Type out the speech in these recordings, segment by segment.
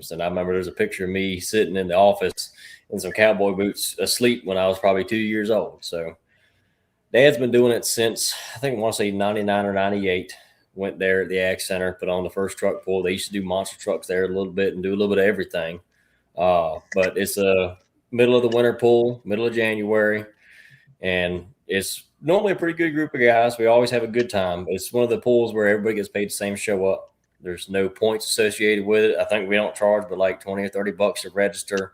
Williamston. I remember there's a picture of me sitting in the office in some cowboy boots asleep when I was probably 2 years old. So Dad's been doing it since, I think I want to say 99 or 98. Went there at the Ag Center, put on the first truck pull. They used to do monster trucks there a little bit and do a little bit of everything. But it's a middle of the winter pull, middle of January, and it's normally a pretty good group of guys. We always have a good time. It's one of the pulls where everybody gets paid the same show up. There's no points associated with it. I think we don't charge but like 20 or 30 bucks to register.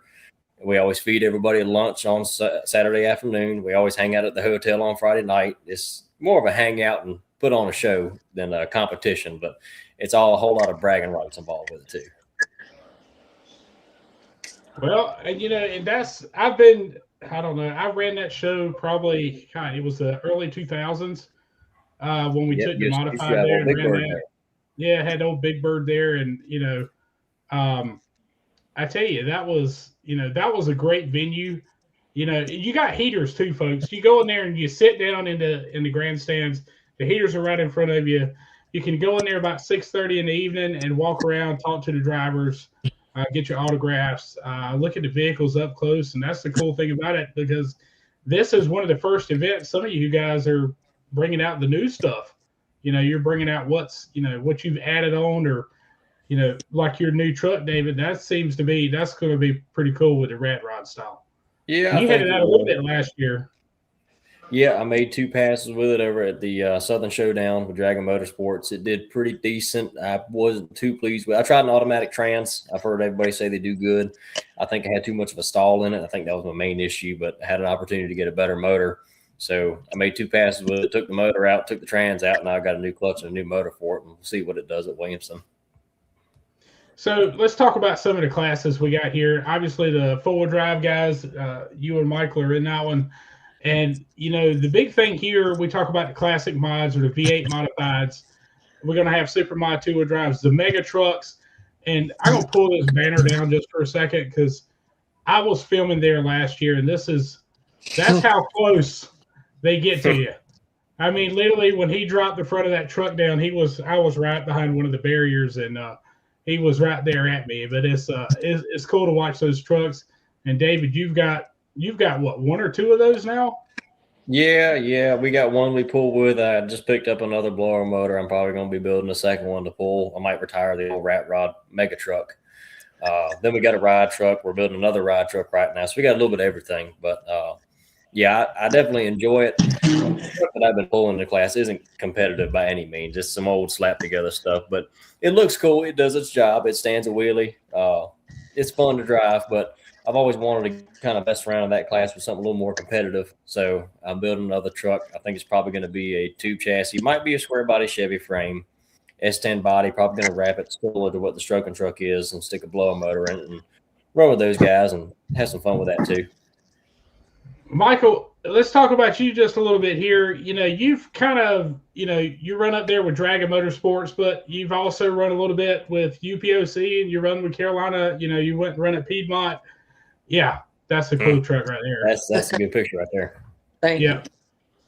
We always feed everybody lunch on Saturday afternoon. We always hang out at the hotel on Friday night. It's more of a hangout and put on a show than a competition, but it's all a whole lot of bragging rights involved with it too. Well, and that's I ran that show probably it was the early 2000s when we took the modified there and ran that. Yeah, had old Big Bird there, and I tell you that was a great venue. You got heaters too, folks. You go in there and you sit down in the grandstands. The heaters are right in front of you. You can go in there about 6:30 in the evening and walk around, talk to the drivers, get your autographs, look at the vehicles up close. And that's the cool thing about it, because this is one of the first events. Some of you guys are bringing out the new stuff. You're bringing out what you've added on, or, like your new truck, David. That's going to be pretty cool with the rat rod style. Yeah. You had it out a little bit last year. Yeah, I made 2 passes with it over at the Southern Showdown with Dragon Motorsports. It did pretty decent. I wasn't too pleased with it. I tried an automatic trans. I've heard everybody say they do good. I think I had too much of a stall in it. I think that was my main issue, but I had an opportunity to get a better motor. So I made 2 passes with it, took the motor out, took the trans out, and now I've got a new clutch and a new motor for it, and we'll see what it does at Williamston. So let's talk about some of the classes we got here. Obviously, the four-wheel drive guys, you and Michael are in that one. And, the big thing here, we talk about the classic mods or the V8 modifieds. We're going to have super mod 2-wheel drives, the mega trucks. And I'm going to pull this banner down just for a second, because I was filming there last year, and that's how close they get to you. I mean, literally, when he dropped the front of that truck down, I was right behind one of the barriers, and he was right there at me. But it's cool to watch those trucks. And David, you've got what, 1 or 2 of those now? Yeah. We got one we pull with. I just picked up another blower motor. I'm probably going to be building a second one to pull. I might retire the old rat rod mega truck. Then we got a ride truck. We're building another ride truck right now. So we got a little bit of everything. But I definitely enjoy it. The truck that I've been pulling in the class isn't competitive by any means. Just some old slap together stuff. But it looks cool. It does its job. It stands a wheelie. It's fun to drive, but I've always wanted to kind of mess around in that class with something a little more competitive. So I'm building another truck. I think it's probably going to be a tube chassis. Might be a square body Chevy frame, S10 body. Probably going to wrap it similar to what the stroking truck is and stick a blower motor in it and run with those guys and have some fun with that too. Michael, let's talk about you just a little bit here. You've kind of, you run up there with Dragon Motorsports, but you've also run a little bit with UPOC, and you run with Carolina. You went and run at Piedmont. Yeah, that's a cool truck right there. That's a good picture right there. Thank you.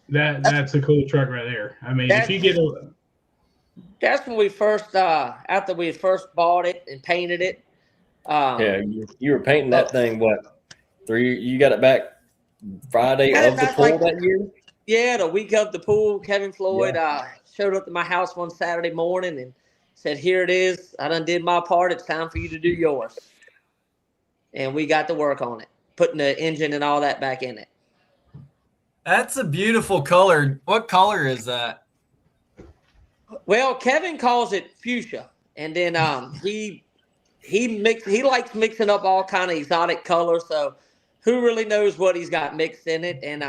That's a cool truck right there. I mean, if you get that's when we first after we first bought it and painted it. You were painting that thing. What? You got it back Friday of the pool that year? Yeah, the week of the pool. Kevin Floyd showed up to my house one Saturday morning and said, "Here it is. I done did my part. It's time for you to do yours." And we got to work on it, putting the engine and all that back in it. That's a beautiful color. What color is that? Well, Kevin calls it fuchsia, and then he likes mixing up all kind of exotic colors. So who really knows what he's got mixed in it? And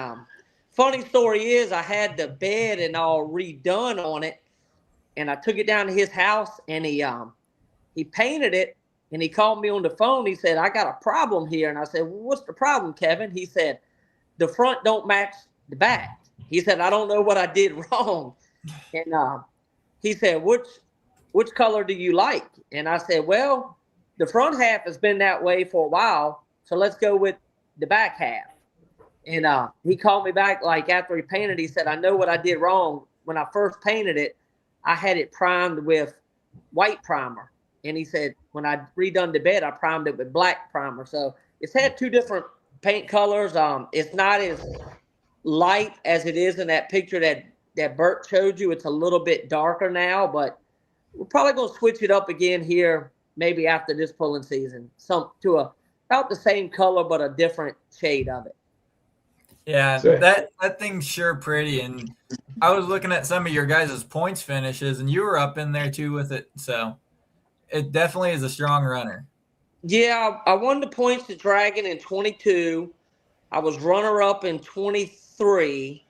funny story is, I had the bed and all redone on it, and I took it down to his house, and he painted it. And he called me on the phone. He said, "I got a problem here." And I said, "Well, what's the problem, Kevin?" He said, "The front don't match the back." He said, "I don't know what I did wrong." And he said, which color do you like? And I said, "Well, the front half has been that way for a while, so let's go with the back half." And he called me back like after he painted. He said, "I know what I did wrong. When I first painted it, I had it primed with white primer. And he said, when I redone the bed, I primed it with black primer. So it's had 2 different paint colors. It's not as light as it is in that picture that Bert showed you. It's a little bit darker now, but we're probably going to switch it up again here maybe after this pulling season. About the same color, but a different shade of it. Yeah, that thing's sure pretty. And I was looking at some of your guys' points finishes, and you were up in there too with it. So it definitely is a strong runner. Yeah, I won the points at Dragon in 22. I was runner-up in 23.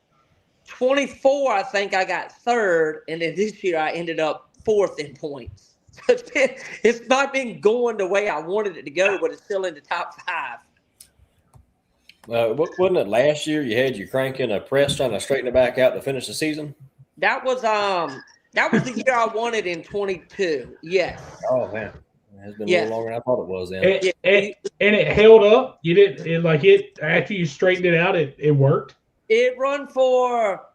24, I think I got 3rd. And then this year I ended up 4th in points. So it's not been going the way I wanted it to go, but it's still in the top 5. Wasn't it last year you had your crank in a press trying to straighten it back out to finish the season? That was the year I won it in 22. Yes. Oh man, it has been a little longer than I thought it was. Then and it held up. You didn't after you straightened it out. It worked. It run for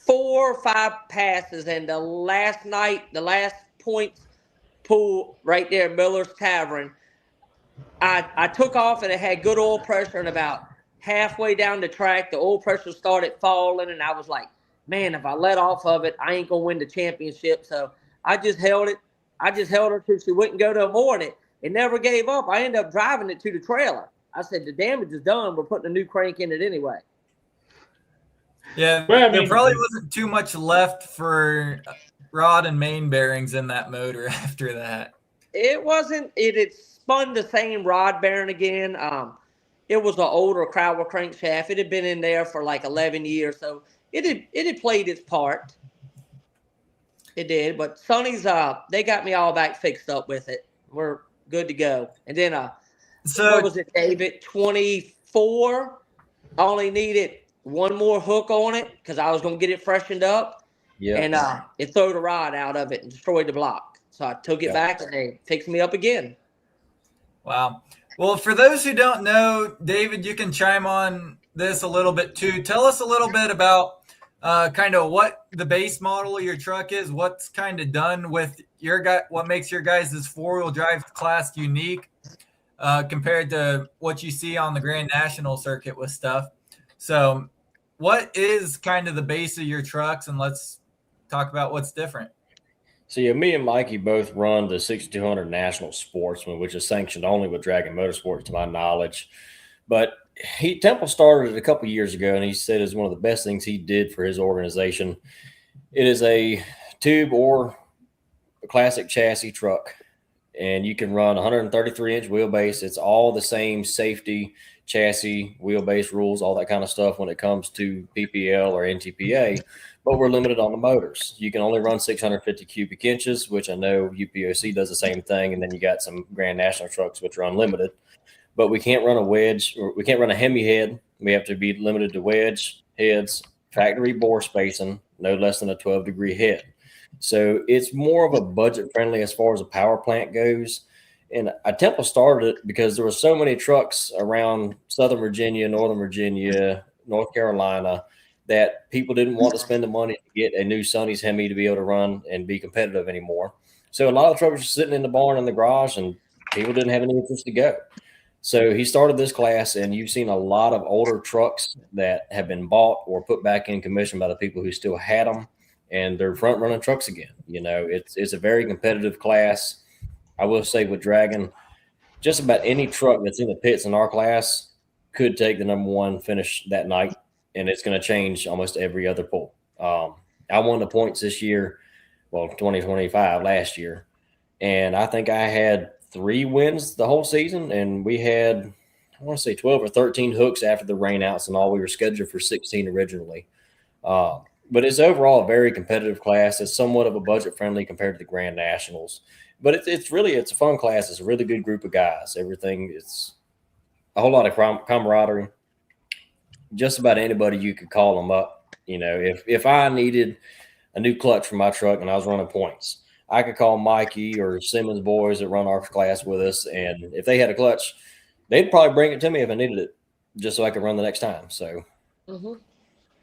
4 or 5 passes, and the last points pull right there, Miller's Tavern. I took off and it had good oil pressure, and about halfway down the track, the oil pressure started falling, and I was like, man, if I let off of it, I ain't going to win the championship. So I just held it. I just held her till she wouldn't go to avoid it. It never gave up. I ended up driving it to the trailer. I said, the damage is done. We're putting a new crank in it anyway. Yeah, there probably wasn't too much left for rod and main bearings in that motor after that. It wasn't. It had spun the same rod bearing again. It was an older Crowell crankshaft. It had been in there for like 11 years, so it had played its part. It did, but Sonny's they got me all back fixed up with it. We're good to go. And then what was it, David? 24. I only needed one more hook on it because I was going to get it freshened up. Yeah. And it threw the rod out of it and destroyed the block. So I took it back and they fixed me up again. Wow. Well, for those who don't know, David, you can chime on this a little bit too. Tell us a little bit about kind of what the base model of your truck is, what's kind of done with what makes your guys' 4-wheel drive class unique compared to what you see on the Grand National circuit with stuff. So what is kind of the base of your trucks, and let's talk about what's different. So yeah, me and Mikey both run the 6200 National Sportsman, which is sanctioned only with Dragon Motorsports to my knowledge. But Temple started it a couple years ago, and he said it's one of the best things he did for his organization. It is a tube or a classic chassis truck, and you can run 133-inch wheelbase. It's all the same safety, chassis, wheelbase rules, all that kind of stuff when it comes to PPL or NTPA, but we're limited on the motors. You can only run 650 cubic inches, which I know UPOC does the same thing, and then you got some Grand National trucks which are unlimited. But we can't run a wedge, or we can't run a Hemi head. We have to be limited to wedge heads, factory bore spacing, no less than a 12-degree head. So it's more of a budget friendly as far as a power plant goes. And Temple started it because there were so many trucks around Southern Virginia, Northern Virginia, North Carolina, that people didn't want to spend the money to get a new Sonny's Hemi to be able to run and be competitive anymore. So a lot of trucks were sitting in the barn in the garage, and people didn't have any interest to go. So he started this class, and you've seen a lot of older trucks that have been bought or put back in commission by the people who still had them, and they're front-running trucks again. You know, it's a very competitive class. I will say with Dragon, just about any truck that's in the pits in our class could take the number one finish that night, and it's going to change almost every other pull. I won the points this year, 2025 last year, and I think I had 3 wins the whole season, and we had, I want to say 12 or 13 hooks after the rainouts and all. We were scheduled for 16 originally. But it's overall a very competitive class. It's somewhat of a budget friendly compared to the Grand Nationals. But it's a fun class. It's a really good group of guys. Everything, it's a whole lot of camaraderie. Just about anybody you could call them up. You know, if I needed a new clutch for my truck and I was running points, I could call Mikey or Simmons boys that run our class with us, and if they had a clutch, they'd probably bring it to me if I needed it, just so I could run the next time. So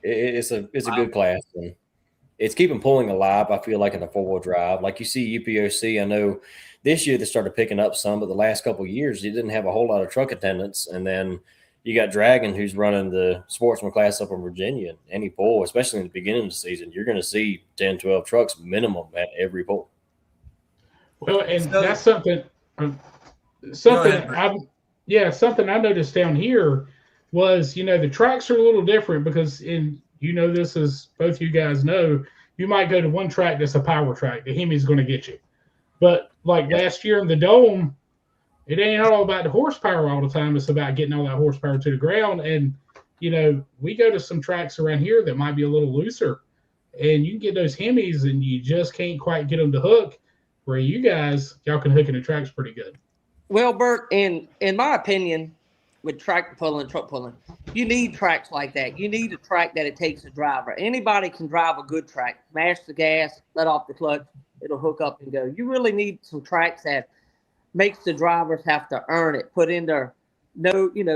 it's a good class, and it's keeping pulling alive. I feel like in the 4-wheel drive, like you see UPOC. I know this year they started picking up some, but the last couple of years you didn't have a whole lot of truck attendance. And then you got Dragon, who's running the sportsman class up in Virginia. And any pull, especially in the beginning of the season, you're going to see 10, 12 trucks minimum at every pull. Well, and that's something something I noticed down here was, the tracks are a little different because this as both you guys know, you might go to one track that's a power track. The Hemi's going to get you. But like last year in the Dome, it ain't all about the horsepower all the time. It's about getting all that horsepower to the ground. And, we go to some tracks around here that might be a little looser, and you can get those Hemis and you just can't quite get them to hook, where y'all can hook in the tracks pretty good. Well, Bert, in my opinion, with tractor pulling and truck pulling, you need tracks like that. You need a track that it takes a driver. Anybody can drive a good track. Mash the gas, let off the clutch, it'll hook up and go. You really need some tracks that makes the drivers have to earn it, put in their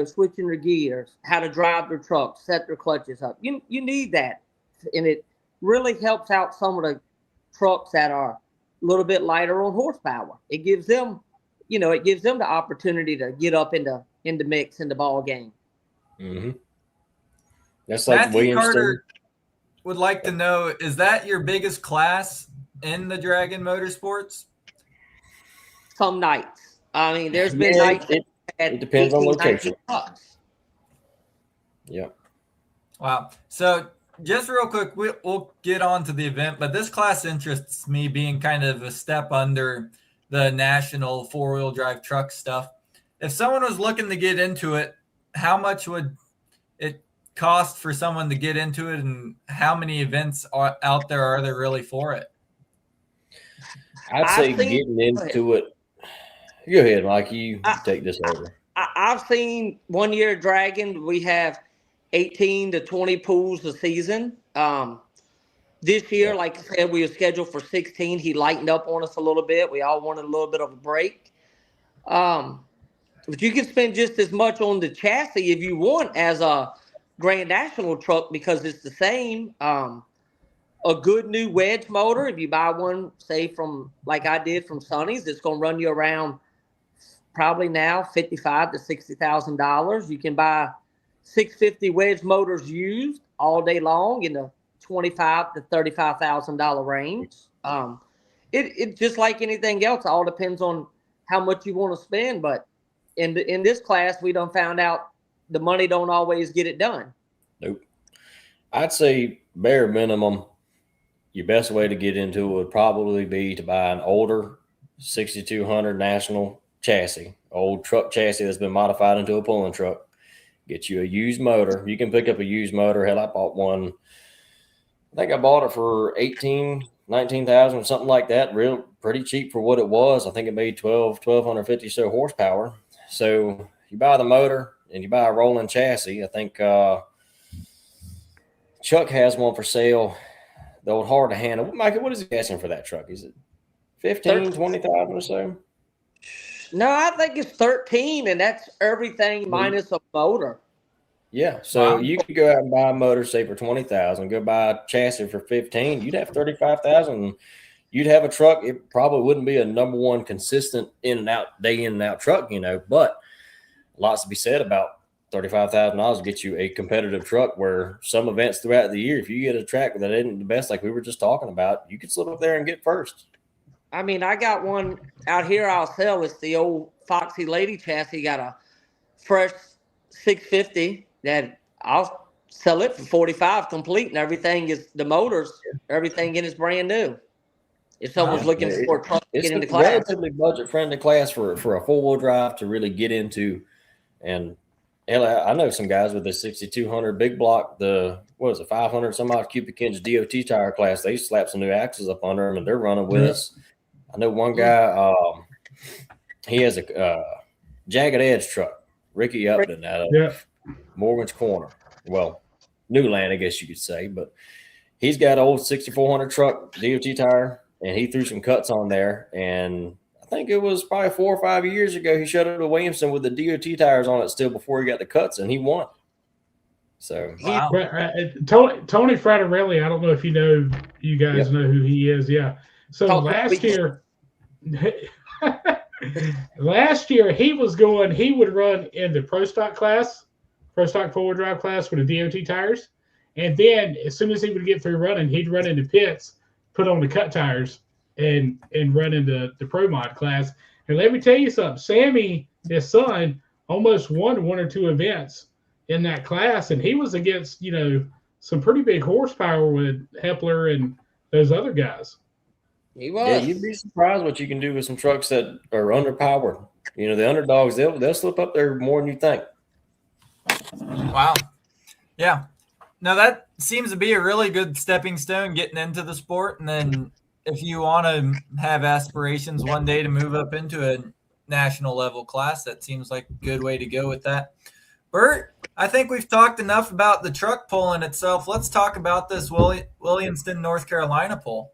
switching their gears, how to drive their truck, set their clutches up. You need that. And it really helps out some of the trucks that are a little bit lighter on horsepower. It gives them the opportunity to get up in the mix in the ball game. Mm-hmm. That's like Matthew Williamston. Carter would like to know, is that your biggest class in the Dragon Motorsports? Some nights. I mean, there's been nights. It depends on location. Yeah. Wow. So just real quick, we'll get on to the event, but this class interests me, being kind of a step under the national 4-wheel drive truck stuff. If someone was looking to get into it, how much would it cost for someone to get into it, and how many events out there are there really for it? I'd say getting into it. Go ahead, Mike. You take this over. I've seen one year Dragon, we have 18 to 20 pools a season. This year, like I said, we were scheduled for 16. He lightened up on us a little bit. We all wanted a little bit of a break. But you can spend just as much on the chassis if you want as a Grand National truck, because it's the same. A good new wedge motor, if you buy one, say from, like I did from Sonny's, it's going to run you around probably now $55,000 to $60,000. You can buy 650 wedge motors used all day long in the $25,000 to $35,000 range. It just like anything else, all depends on how much you want to spend. But in this class, we done found out the money don't always get it done. Nope. I'd say bare minimum, your best way to get into it would probably be to buy an older 6200 National chassis, old truck chassis that's been modified into a pulling truck. Get you a used motor. You can pick up a used motor. Hell, I bought one. I think I bought it for $19,000, something like that. Pretty cheap for what it was. I think it made 1,250 so horsepower. So you buy the motor and you buy a rolling chassis. I think Chuck has one for sale. The old hard to handle. Mike, what is he asking for that truck? Is it 15, 20,000 or so? No, I think it's 13, and that's everything minus a motor. Yeah, so you could go out and buy a motor, say for 20,000. Go buy a chassis for 15. You'd have 35,000. You'd have a truck. It probably wouldn't be a number one consistent day in and out truck, But lots to be said about $35,000 to get you a competitive truck. Where some events throughout the year, if you get a track that isn't the best, like we were just talking about, you could slip up there and get first. I mean, I got one out here I'll sell. It's the old Foxy Lady chassis. Got a fresh 650 that I'll sell it for 45 complete, and everything is the motors, everything in is brand new. If someone's looking for a truck to get into class. It's a relatively budget-friendly class for a 4-wheel drive to really get into. And hell, I know some guys with the 6200 big block, the 500 some odd cubic inch DOT tire class. They slap some new axles up under them, and they're running with us. I know one guy, he has a jagged edge truck, Ricky Upton out of Morgan's Corner. Well, Newland, I guess you could say, but he's got an old 6400 truck, DOT tire, and he threw some cuts on there. And I think it was probably 4 or 5 years ago, he showed up to Williamston with the DOT tires on it still before he got the cuts, and he won. So Wow. Tony Fratarelli, I don't know if you guys know who he is. Yeah. So last year he would run in the Pro Stock four-wheel drive class with the DOT tires. And then as soon as he would get through running, he'd run into pits, put on the cut tires, and run into the Pro Mod class. And let me tell you something, Sammy, his son, almost won one or two events in that class, and he was against, some pretty big horsepower with Hepler and those other guys. He was. Yeah, you'd be surprised what you can do with some trucks that are underpowered. The underdogs, they'll slip up there more than you think. Wow. Yeah. Now that seems to be a really good stepping stone getting into the sport. And then if you want to have aspirations one day to move up into a national level class, that seems like a good way to go with that. Bert, I think we've talked enough about the truck pull in itself. Let's talk about this Williamston, North Carolina pull.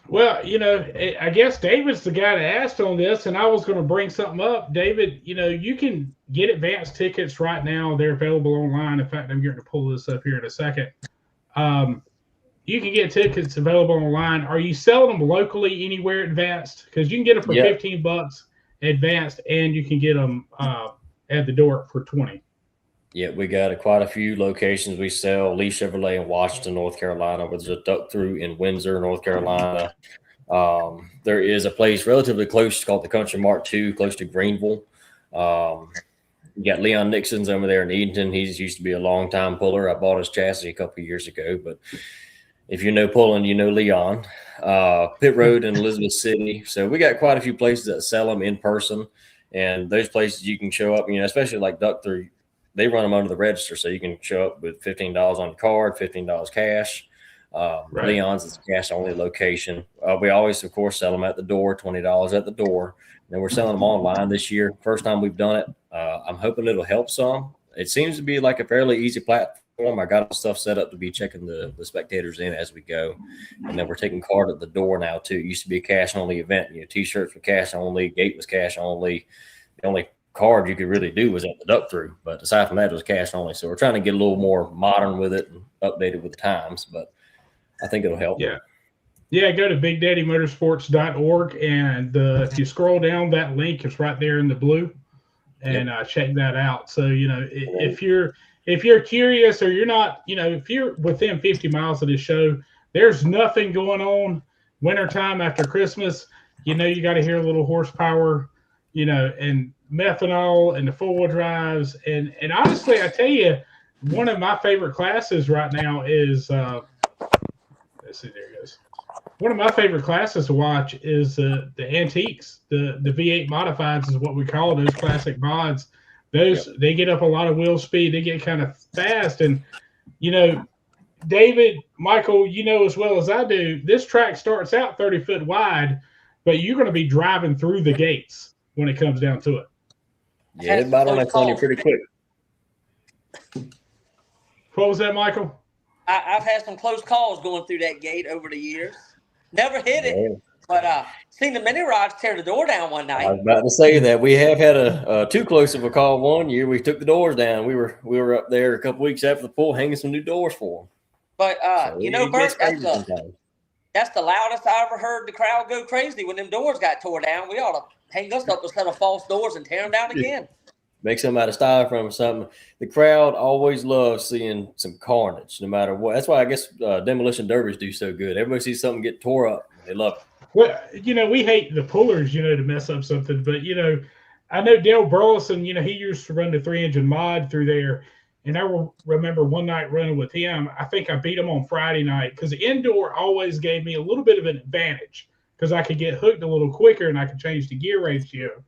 Well, I guess David's the guy that asked on this, and I was going to bring something up. David, you can get advance tickets right now. They're available online. In fact, I'm going to pull this up here in a second. You can get tickets available online. Are you selling them locally anywhere advanced? Because you can get them for $15 advanced, and you can get them at the door for $20. Yeah, we got quite a few locations we sell. Lee Chevrolet in Washington, North Carolina. There's a duck through in Windsor, North Carolina. There is a place relatively close called the Country Mart 2, close to Greenville. You got Leon Nixon's over there in Edenton. He's used to be a long-time puller. I bought his chassis a couple of years ago. But if you know pulling, you know Leon. Pit Road in Elizabeth City. So we got quite a few places that sell them in person. And those places you can show up, especially like duck through. They run them under the register, so you can show up with $15 on the card, $15 cash. Right. Leon's is a cash-only location. We always, of course, sell them at the door, $20 at the door. And we're selling them online this year. First time we've done it. I'm hoping it'll help some. It seems to be like a fairly easy platform. I got stuff set up to be checking the spectators in as we go. And then we're taking card at the door now, too. It used to be a cash-only event. T-shirts were cash-only. Gate was cash-only. The only card you could really do was at the duck through, but aside from that, it was cash only. So we're trying to get a little more modern with it and updated with the times, but I think it'll help. Yeah, go to BigDaddyMotorsports.org, and if you scroll down, that link is right there in the blue, and check that out. So if you're curious, or you're not, if you're within 50 miles of the show, there's nothing going on. Wintertime after Christmas, you got to hear a little horsepower, and methanol and the four-wheel drives. And honestly, I tell you, one of my favorite classes right now is let's see, there it goes. One of my favorite classes to watch is the antiques. The V8 modifieds is what we call those classic mods. Those they get up a lot of wheel speed. They get kind of fast. And David, Michael, as well as I do, this track starts out 30 foot wide, but you're going to be driving through the gates when it comes down to it. Yeah, it bottlenecks on you pretty quick. What was that, Michael? I've had some close calls going through that gate over the years. Never hit it, but seen the mini rods tear the door down one night. I was about to say that we have had a too close of a call one year. We took the doors down. We were up there a couple weeks after the pull, hanging some new doors for them. But Bert, that's the loudest I ever heard the crowd go crazy when them doors got tore down. We ought to hang us up a set of false doors and tear them down again. Make something out of styrofoam or something. The crowd always loves seeing some carnage, no matter what. That's why I guess demolition derbies do so good. Everybody sees something get tore up. They love it. Well, we hate the pullers, to mess up something. But, I know Dale Burleson, he used to run the 3-engine mod through there. And I remember one night running with him. I think I beat him on Friday night because indoor always gave me a little bit of an advantage because I could get hooked a little quicker and I could change the gear ratio.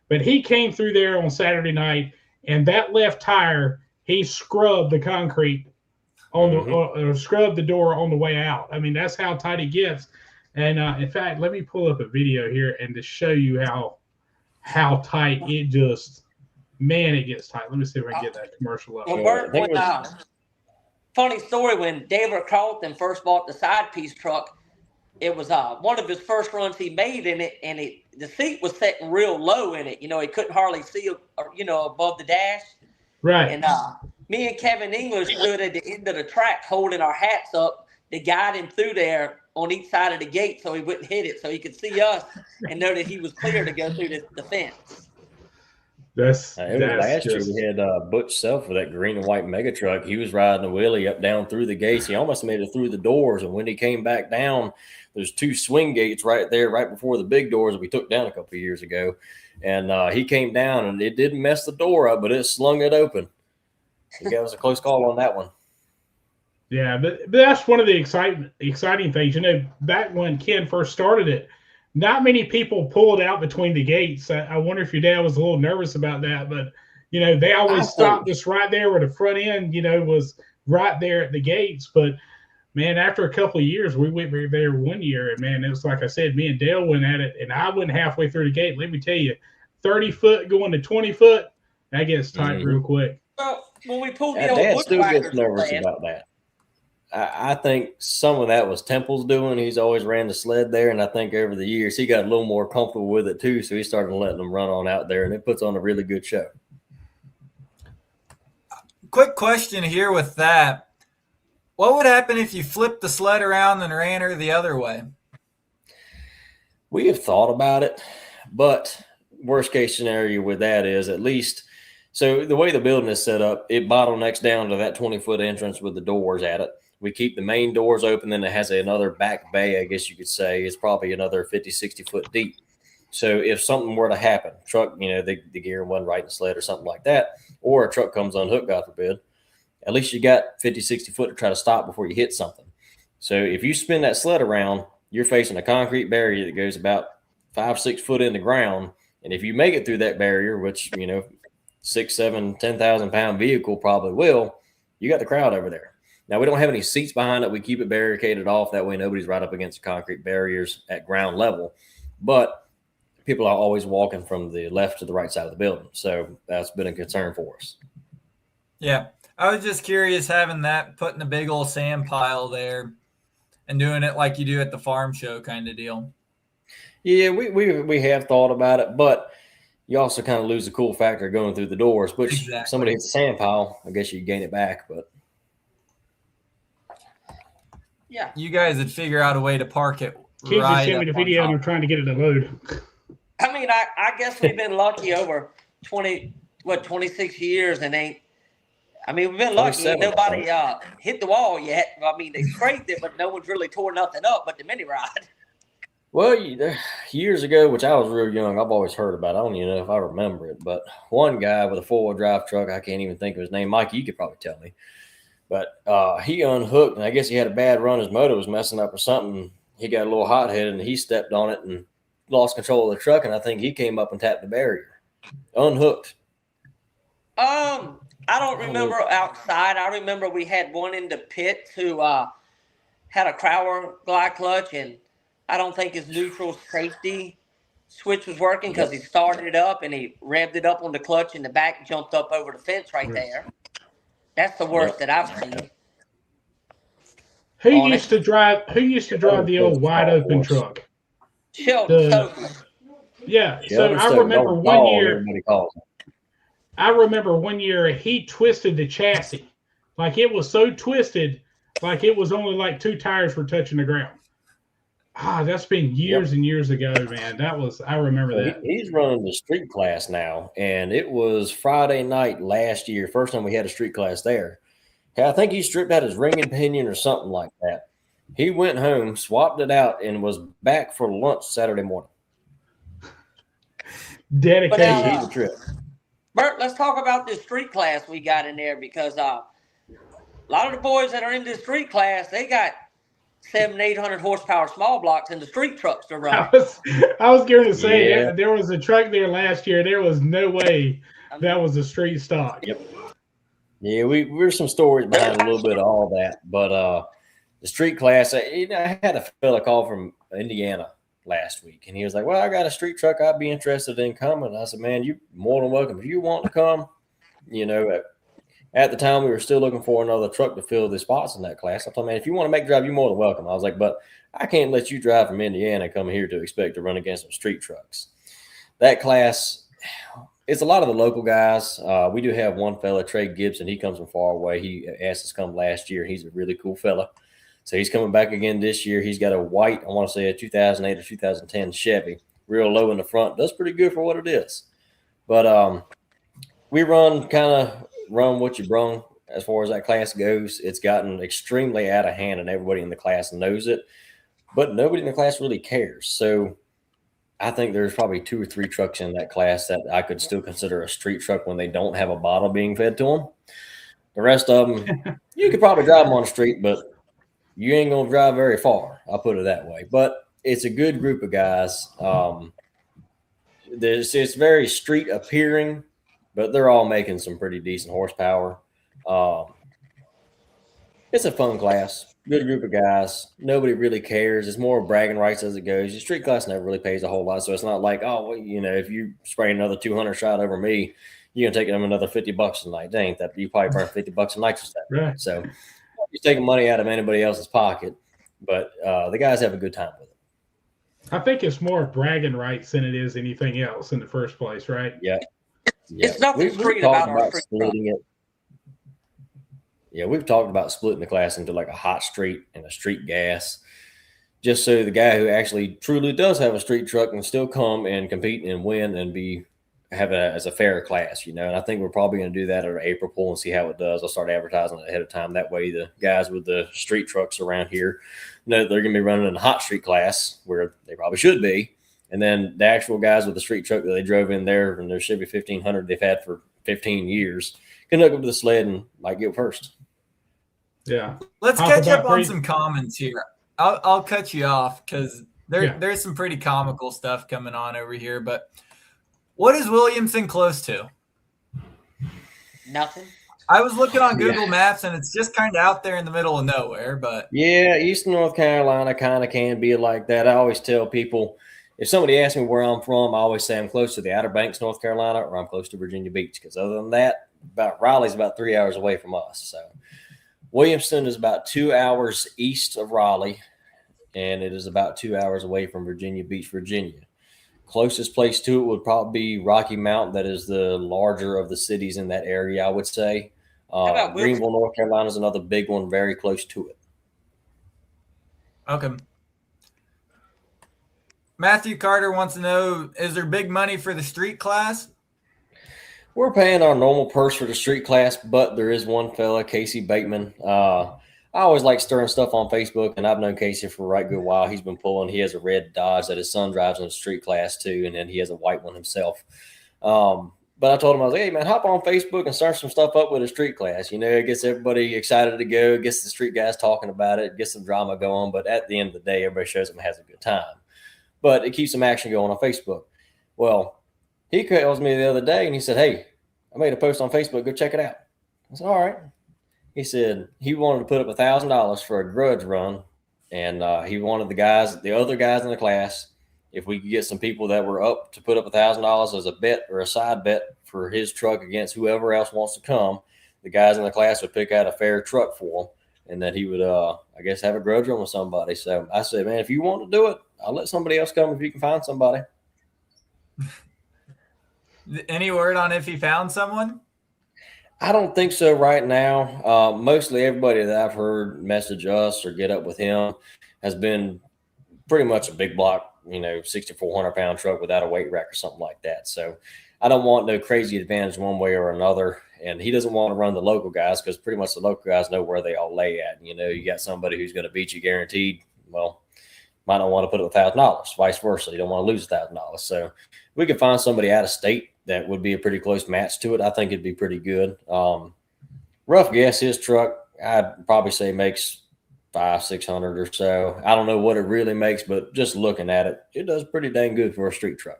But he came through there on Saturday night, and that left tire, he scrubbed the concrete on scrubbed the door on the way out. I mean, that's how tight it gets. And in fact, let me pull up a video here and to show you how tight it just, man, it gets tight. Let me see if I can get that commercial up. Well, Bert, funny story, when David Carlton first bought the side piece truck, it was one of his first runs he made in it, and the seat was sitting real low in it. He couldn't hardly see, above the dash. Right. And me and Kevin English stood at the end of the track holding our hats up to guide him through there on each side of the gate so he wouldn't hit it, so he could see us and know that he was clear to go through the fence. Last year we had Butch Self for that green and white mega truck. He was riding a wheelie up down through the gates. He almost made it through the doors, and when he came back down, there's 2 swing gates right there, right before the big doors that we took down a couple of years ago. And he came down, and it didn't mess the door up, but it slung it open. So that was a close call on that one. Yeah, but that's one of the exciting things. You know, back when Ken first started it, not many people pulled out between the gates. I wonder if your dad was a little nervous about that, but, you know, they always stopped us right there where the front end, you know, was right there at the gates. But, man, after a couple of years, we went there one year, and, man, it was like I said, me and Dale went at it, and I went halfway through the gate. Let me tell you, 30 foot going to 20 foot, that gets tight real quick. Well, when we pulled the Dad old still gets Bushwhackers nervous plan, about that. I think some of that was Temple's doing. He's always ran the sled there, and I think over the years he got a little more comfortable with it too, so he started letting them run on out there, and it puts on a really good show. Quick question here with that. What would happen if you flipped the sled around and ran her the other way? We have thought about it, but worst case scenario with that is at least – so the way the building is set up, it bottlenecks down to that 20-foot entrance with the doors at it. We keep the main doors open, then it has another back bay, I guess you could say. It's probably another 50, 60 foot deep. So if something were to happen, truck, you know, the gear wasn't right in the sled or something like that, or a truck comes unhooked, God forbid, at least you got 50, 60 foot to try to stop before you hit something. So if you spin that sled around, you're facing a concrete barrier that goes about 5, 6 foot in the ground. And if you make it through that barrier, which, you know, 6, 7, 10,000 pound vehicle probably will, you got the crowd over there. Now, we don't have any seats behind it. We keep it barricaded off. That way nobody's right up against the concrete barriers at ground level. But people are always walking from the left to the right side of the building. So that's been a concern for us. Yeah. I was just curious having that, putting a big old sand pile there and doing it like you do at the farm show kind of deal. Yeah, we have thought about it, but you also kind of lose the cool factor going through the doors, which Exactly. Somebody hits a sand pile, I guess you gain it back, but yeah. You guys would figure out a way to park it. Keith Right just sent me the video and I'm trying to get it to load. I mean, I guess we've been lucky over 26 years and ain't. I mean, we've been lucky. Ain't nobody hit the wall yet. I mean, they scraped it, but no one's really tore nothing up but the mini ride. Well, years ago, which I was real young, I've always heard about it. I don't even know if I remember it, but one guy with a 4-wheel drive truck, I can't even think of his name. Mike, you could probably tell me. But he unhooked, and I guess he had a bad run. His motor was messing up or something. He got a little hot-headed, and he stepped on it and lost control of the truck, and I think he came up and tapped the barrier. Unhooked. I don't remember outside. I remember we had one in the pit who had a Crowler glide clutch, and I don't think his neutral safety switch was working because he started it up and he revved it up on the clutch and the back jumped up over the fence right there. That's the worst that I've seen. Who used to drive the old wide open truck? Sheldon. Yeah. So I remember one year. I remember one year he twisted the chassis. Like it was so twisted, like it was only like 2 tires were touching the ground. That's been years and years ago, man. I remember that. He's running the street class now, and it was Friday night last year, first time we had a street class there. I think he stripped out his ring and pinion or something like that. He went home, swapped it out, and was back for lunch Saturday morning. Dedication. He's a trip. Bert, let's talk about this street class we got in there because a lot of the boys that are in this street class, they got 700-800 horsepower small blocks in the street trucks to run. I was going to say there was a truck there last year. There was no way that was a street stock. Yep. Yeah, we're some stories behind a little bit of all that, but the street class. I had a fella call from Indiana last week, and he was like, "Well, I got a street truck. I'd be interested in coming." I said, "Man, you more than welcome. If you want to come, you know." At the time, we were still looking for another truck to fill the spots in that class. I told him, "Man, if you want to make drive, you're more than welcome." I was like, "But I can't let you drive from Indiana and come here to expect to run against some street trucks." That class, it's a lot of the local guys. We do have one fella, Trey Gibson. He comes from far away. He asked us to come last year. He's a really cool fella. So he's coming back again this year. He's got a white, I want to say a 2008 or 2010 Chevy, real low in the front. Does pretty good for what it is. But we run what you brung as far as that class goes. It's gotten extremely out of hand, and everybody in the class knows it. But nobody in the class really cares. So I think there's probably 2 or 3 trucks in that class that I could still consider a street truck when they don't have a bottle being fed to them. The rest of them, you could probably drive them on the street, but you ain't going to drive very far. I'll put it that way. But it's a good group of guys. It's very street appearing, but they're all making some pretty decent horsepower. It's a fun class. Good group of guys. Nobody really cares. It's more bragging rights as it goes. Your street class never really pays a whole lot, so it's not like, oh, well, if you spray another 200 shot over me, you're gonna take them another $50 a night. That ain't that. You probably burn $50 a night just that. Right. So you're taking money out of anybody else's pocket, but the guys have a good time with it. I think it's more bragging rights than it is anything else in the first place, right? Yeah. It's nothing street about our street truck. Yeah, we've talked about splitting the class into like a hot street and a street gas, just so the guy who actually truly does have a street truck can still come and compete and win and have as a fair class, And I think we're probably going to do that at our April pool and see how it does. I'll start advertising it ahead of time. That way, the guys with the street trucks around here know they're going to be running in a hot street class where they probably should be. And then the actual guys with the street truck that they drove in there and their Chevy 1500 they've had for 15 years can hook up to the sled and might go first. Yeah. Let's catch up on some comments here. I'll cut you off because there's some pretty comical stuff coming on over here. But what is Williamston close to? Nothing. I was looking on Google Maps, and it's just kind of out there in the middle of nowhere. But yeah, Eastern North Carolina kind of can be like that. I always tell people, if somebody asks me where I'm from, I always say I'm close to the Outer Banks, North Carolina, or I'm close to Virginia Beach. Because other than that, Raleigh's about 3 hours away from us. So Williamston is about 2 hours east of Raleigh, and it is about 2 hours away from Virginia Beach, Virginia. Closest place to it would probably be Rocky Mount. That is the larger of the cities in that area, I would say. Greenville, North Carolina is another big one, very close to it. Okay. Matthew Carter wants to know, is there big money for the street class? We're paying our normal purse for the street class, but there is one fella, Casey Bateman. I always like stirring stuff on Facebook, and I've known Casey for a right good while. He's been pulling. He has a red Dodge that his son drives in the street class too, and then he has a white one himself. But I told him, I was like, hey, man, hop on Facebook and start some stuff up with a street class. It gets everybody excited to go, gets the street guys talking about it, gets some drama going. But at the end of the day, everybody shows up and has a good time. But it keeps some action going on Facebook. Well, he calls me the other day, and he said, hey, I made a post on Facebook. Go check it out. I said, all right. He said he wanted to put up $1,000 for a grudge run, and he wanted the other guys in the class, if we could get some people that were up to put up $1,000 as a bet or a side bet for his truck against whoever else wants to come, the guys in the class would pick out a fair truck for him, and that he would, I guess, have a grudge run with somebody. So I said, man, if you want to do it, I'll let somebody else come if you can find somebody. Any word on if he found someone? I don't think so right now. Mostly everybody that I've heard message us or get up with him has been pretty much a big block, 6,400-pound truck without a weight rack or something like that. So I don't want no crazy advantage one way or another. And he doesn't want to run the local guys because pretty much the local guys know where they all lay at. You got somebody who's going to beat you guaranteed. Well, might not want to put up $1,000, vice versa. You don't want to lose $1,000. So if we can find somebody out of state that would be a pretty close match to it, I think it'd be pretty good. Rough guess, his truck, I'd probably say makes $500-600 or so. I don't know what it really makes, but just looking at it, it does pretty dang good for a street truck.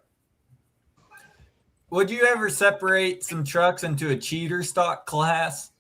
Would you ever separate some trucks into a cheater stock class?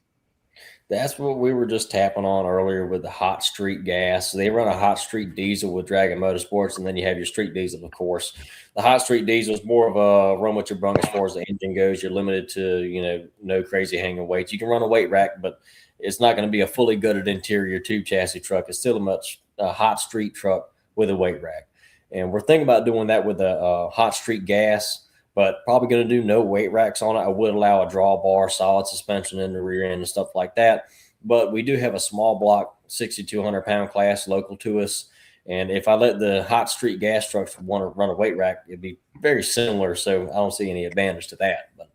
That's what we were just tapping on earlier with the hot street gas. They run a hot street diesel with Dragon Motorsports, and then you have your street diesel, of course. The hot street diesel is more of a run what you brung as far as the engine goes. You're limited to, no crazy hanging weights. You can run a weight rack, but it's not going to be a fully gutted interior tube chassis truck. It's still a hot street truck with a weight rack. And we're thinking about doing that with a hot street gas. but probably going to do no weight racks on it. I would allow a drawbar, solid suspension in the rear end and stuff like that. But we do have a small block 6,200 pound class local to us. And if I let the hot street gas trucks want to run a weight rack, it'd be very similar. So I don't see any advantage to that. But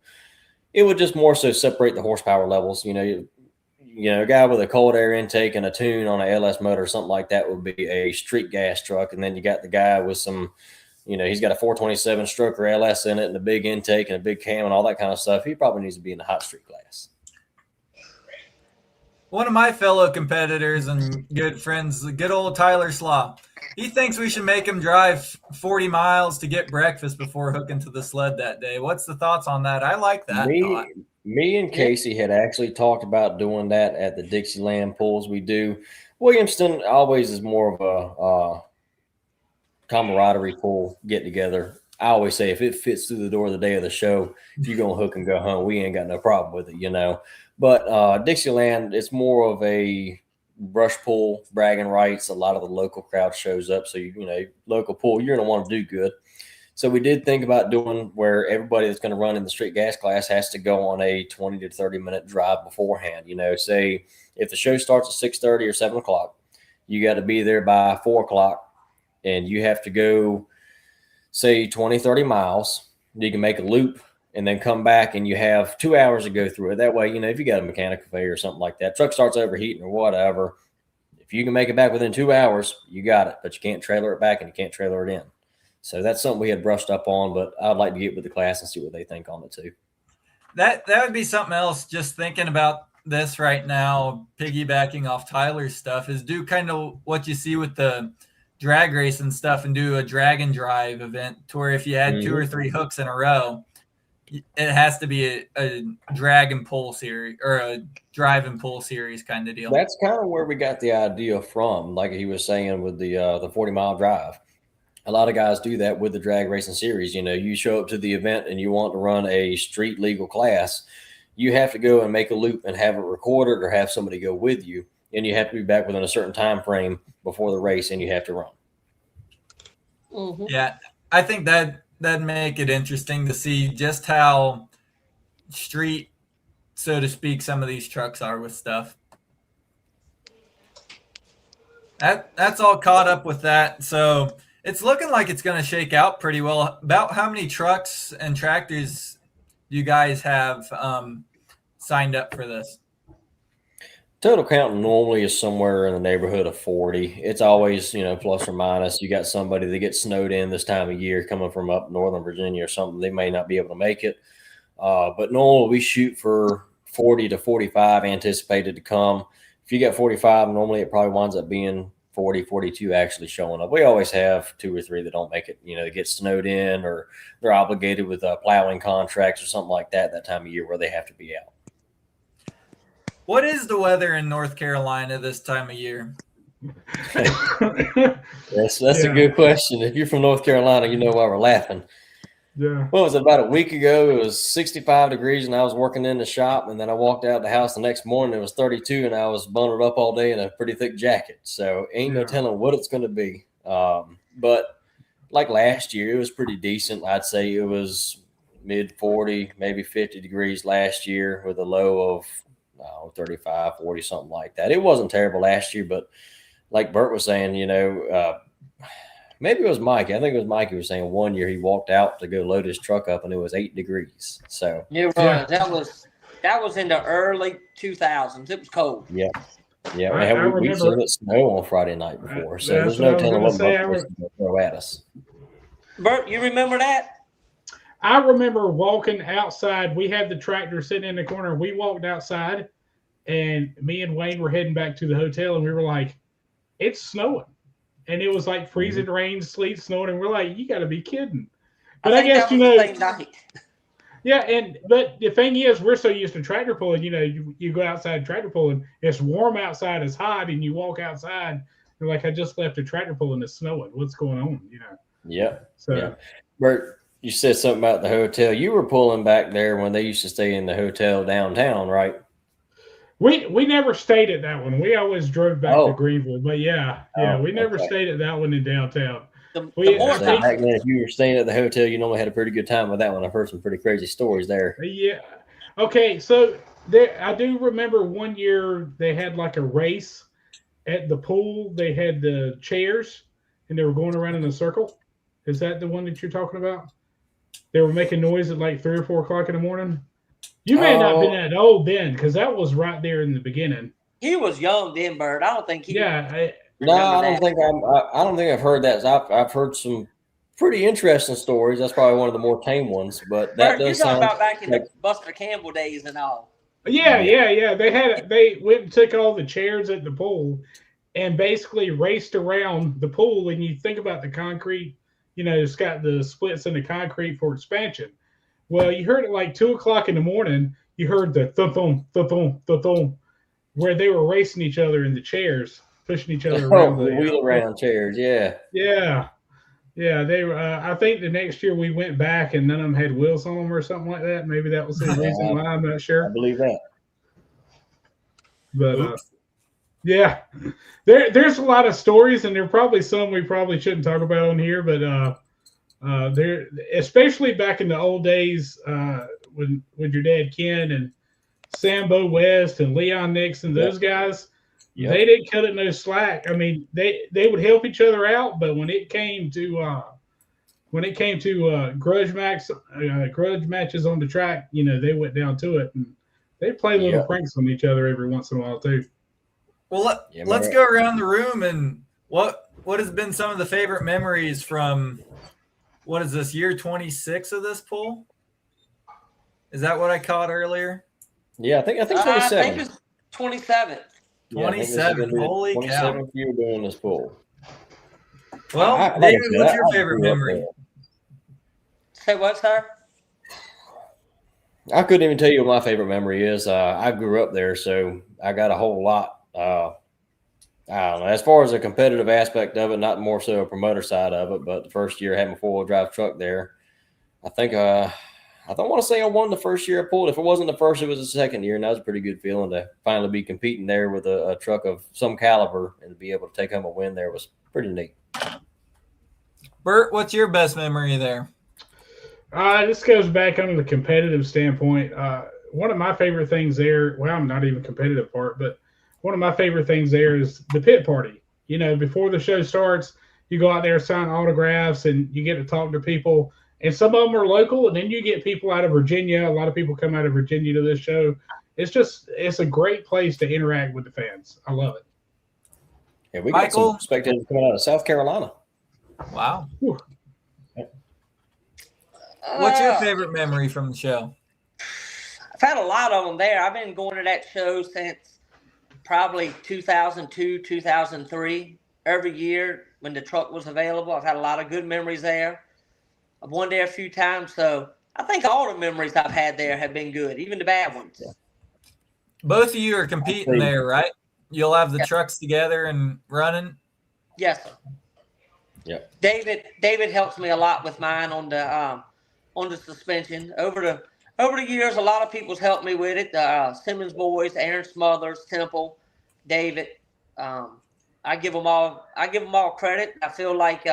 it would just more so separate the horsepower levels. A guy with a cold air intake and a tune on an LS motor or something like that would be a street gas truck. And then you got the guy with some, he's got a 427 stroker LS in it and a big intake and a big cam and all that kind of stuff. He probably needs to be in the hot street class. One of my fellow competitors and good friends, the good old Tyler Slaw, he thinks we should make him drive 40 miles to get breakfast before hooking to the sled that day. What's the thoughts on that? I like that. Me and Casey had actually talked about doing that at the Dixieland pulls we do. Williamston always is more of a camaraderie pull get together. I always say if it fits through the door the day of the show, if you're going to hook and go home, we ain't got no problem with it, But Dixieland, it's more of a brush pull, bragging rights. A lot of the local crowd shows up. So, local pull, you're going to want to do good. So we did think about doing where everybody that's going to run in the street gas class has to go on a 20 to 30-minute drive beforehand. Say if the show starts at 6:30 or 7 o'clock, you got to be there by 4 o'clock and you have to go, say, 20, 30 miles. You can make a loop and then come back and you have 2 hours to go through it. That way, if you got a mechanical failure or something like that, truck starts overheating or whatever, if you can make it back within 2 hours, you got it, but you can't trailer it back and you can't trailer it in. So that's something we had brushed up on, but I'd like to get with the class and see what they think on it too. That would be something else. Just thinking about this right now, piggybacking off Tyler's stuff, is do kind of what you see with the drag race and stuff and do a drag and drive event to where if you had 2 or 3 hooks in a row, it has to be a drag and pull series or a drive and pull series kind of deal. That's kind of where we got the idea from, like he was saying with the 40-mile drive. A lot of guys do that with the drag racing series. You show up to the event and you want to run a street legal class, you have to go and make a loop and have it recorded or have somebody go with you. And you have to be back within a certain time frame before the race and you have to run. Mm-hmm. Yeah, I think that'd make it interesting to see just how street, so to speak, some of these trucks are with stuff. That's all caught up with that. So it's looking like it's going to shake out pretty well. About how many trucks and tractors do you guys have signed up for this? Total count normally is somewhere in the neighborhood of 40. It's always, plus or minus. You got somebody that gets snowed in this time of year coming from up Northern Virginia or something. They may not be able to make it. But normally we shoot for 40 to 45 anticipated to come. If you got 45, normally it probably winds up being 40, 42 actually showing up. We always have 2 or 3 that don't make it, they get snowed in or they're obligated with plowing contracts or something like that time of year where they have to be out. What is the weather in North Carolina this time of year? That's a good question. If you're from North Carolina, you know why we're laughing. Yeah. What was it, about a week ago? It was 65 degrees and I was working in the shop, and then I walked out the house the next morning. It was 32 and I was bundled up all day in a pretty thick jacket. So ain't no telling what it's going to be. But like last year, it was pretty decent. I'd say it was mid 40, maybe 50 degrees last year with a low of 35, 40, something like that. It wasn't terrible last year, but like Bert was saying, maybe it was Mike. I think it was Mike who was saying one year he walked out to go load his truck up and it was 8 degrees. So it was. That was in the early 2000s. It was cold. Yeah. Yeah. We've seen it snow on Friday night before. So there's no telling what bugs will throw at us. Bert, you remember that? I remember walking outside. We had the tractor sitting in the corner. We walked outside, and me and Wayne were heading back to the hotel, and we were like, it's snowing. And it was like freezing rain, sleet, snowing, and we're like, you got to be kidding. But I guess, yeah, but the thing is, we're so used to tractor pulling, you go outside tractor pulling, it's warm outside, it's hot, and you walk outside, you're like, I just left a tractor pulling, it's snowing. What's going on, Yeah. So, yeah. Bert, you said something about the hotel. You were pulling back there when they used to stay in the hotel downtown, right? We never stayed at that one. We always drove back to Greenville. But we never stayed at that one in downtown. the more I So think- back then, if you were staying at the hotel, you normally had a pretty good time with that one. I've heard some pretty crazy stories there. Yeah. Okay, so I do remember one year they had like a race at the pool. They had the chairs and they were going around in a circle. Is that the one that you're talking about? They were making noise at like 3 or 4 o'clock in the morning. You may not have been that old then, because that was right there in the beginning. He was young then, Bird. I don't think he. Yeah. No, I don't that. think I don't think I've heard that. I've heard some pretty interesting stories. That's probably one of the more tame ones, but that Bird, you're does talking sound about back in like the Buster Campbell days and all. Yeah. They went and took all the chairs at the pool and basically raced around the pool. And you think about the concrete, it's got the splits in the concrete for expansion. Well, you heard it like 2 o'clock in the morning. You heard the thump, thump, thump, thump, thump, where they were racing each other in the chairs, pushing each other around. the wheel around chairs. Yeah. Yeah, they were. I think the next year we went back and none of them had wheels on them or something like that. Maybe that was the reason why. I'm not I sure. believe that. But yeah, there's a lot of stories, and there are probably some we probably shouldn't talk about on here. But there, especially back in the old days, when your dad Ken and Sambo West and Leon Nixon, those guys. Yep. They didn't cut it no slack. I mean, they would help each other out, but when it came to grudge matches on the track, they went down to it, and they play little pranks on each other every once in a while too. Well, let's go around the room and what has been some of the favorite memories from what is this year 26 of this pool? Is that what I caught earlier? Yeah, I think 27. I think it's 27. 27. Holy cow. 27th year doing this pool. Well, David, what's your favorite memory? Say what, sir? I couldn't even tell you what my favorite memory is. I grew up there, so I got a whole lot. I don't know. As far as the competitive aspect of it, not more so a promoter side of it, but the first year having a 4-wheel drive truck there, I think I don't want to say I won the first year I pulled. If it wasn't the first, it was the second year, and that was a pretty good feeling to finally be competing there with a truck of some caliber and to be able to take home a win there was pretty neat. Bert, what's your best memory there? This goes back under the competitive standpoint. One of my favorite things there, well, I'm not even competitive part, but one of my favorite things there is the pit party. Before the show starts, you go out there, sign autographs, and you get to talk to people. And some of them are local, and then you get people out of Virginia. A lot of people come out of Virginia to this show. It's a great place to interact with the fans. I love it. Yeah, we got some spectators coming out of South Carolina. Wow. What's your favorite memory from the show? I've had a lot of them there. I've been going to that show since probably 2002, 2003. Every year when the truck was available, I've had a lot of good memories there. I've won there a few times, so I think all the memories I've had there have been good, even the bad ones. Yeah. Both of you are competing there, right? You'll have the trucks together and running? Yes, sir. Yeah. David helps me a lot with mine on the suspension. Over the years, a lot of people's helped me with it. Simmons boys, Aaron Smothers, Temple, David. I give them all credit. I feel like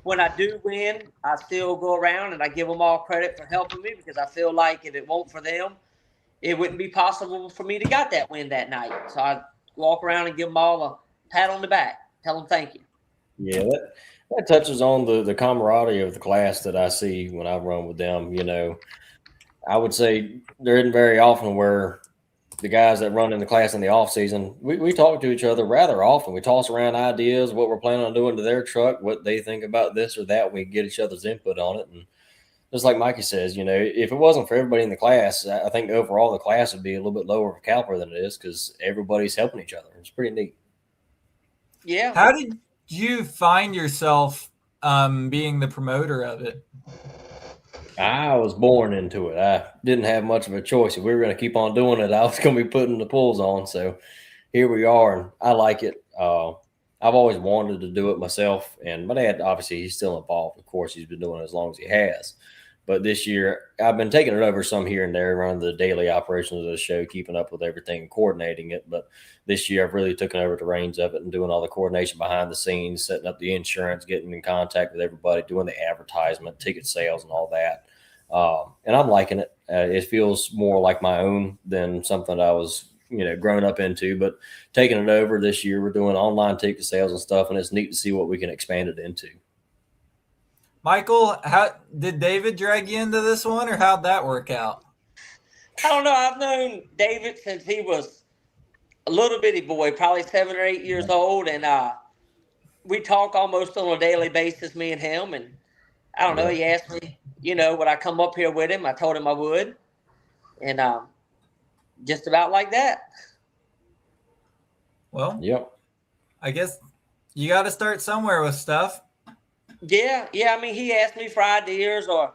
when I do win, I still go around and I give them all credit for helping me because I feel like if it weren't for them, it wouldn't be possible for me to got that win that night. So I walk around and give them all a pat on the back, tell them thank you. Yeah, that touches on the camaraderie of the class that I see when I run with them. I would say there isn't very often where the guys that run in the class in the off season, we talk to each other rather often. We toss around ideas, what we're planning on doing to their truck, what they think about this or that. We get each other's input on it. And just like Mikey says, if it wasn't for everybody in the class, I think overall the class would be a little bit lower of a caliber than it is because everybody's helping each other. It's pretty neat. Yeah. How did you find yourself being the promoter of it? I was born into it. I didn't have much of a choice. If we were going to keep on doing it, I was going to be putting the pulls on. So here we are, and I like it. I've always wanted to do it myself, and my dad, obviously, he's still involved. Of course, he's been doing it as long as he has. But this year, I've been taking it over some here and there, running the daily operations of the show, keeping up with everything, and coordinating it. But this year, I've really taken over the reins of it and doing all the coordination behind the scenes, setting up the insurance, getting in contact with everybody, doing the advertisement, ticket sales, and all that. And I'm liking it. It feels more like my own than something I was, grown up into. But taking it over this year, we're doing online ticket sales and stuff, and it's neat to see what we can expand it into. Michael, how did David drag you into this one, or how'd that work out? I don't know. I've known David since he was a little bitty boy, probably 7 or 8 years old, and we talk almost on a daily basis, me and him. And I don't know. He asked me, would I come up here with him? I told him I would, and just about like that. Well, yep. I guess you got to start somewhere with stuff. Yeah. I mean, he asked me for ideas, or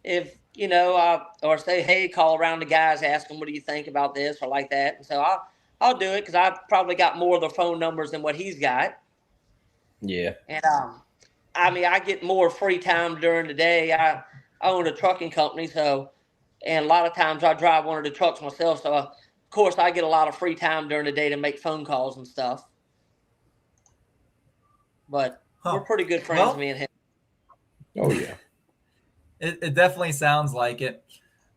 if, or say, hey, call around the guys, ask them, what do you think about this, or like that. And so I'll do it, because I've probably got more of the phone numbers than what he's got. Yeah. And, I mean, I get more free time during the day. I own a trucking company, and a lot of times I drive one of the trucks myself. So, of course, I get a lot of free time during the day to make phone calls and stuff. But we're pretty good friends, me and him. Oh, yeah. It definitely sounds like it.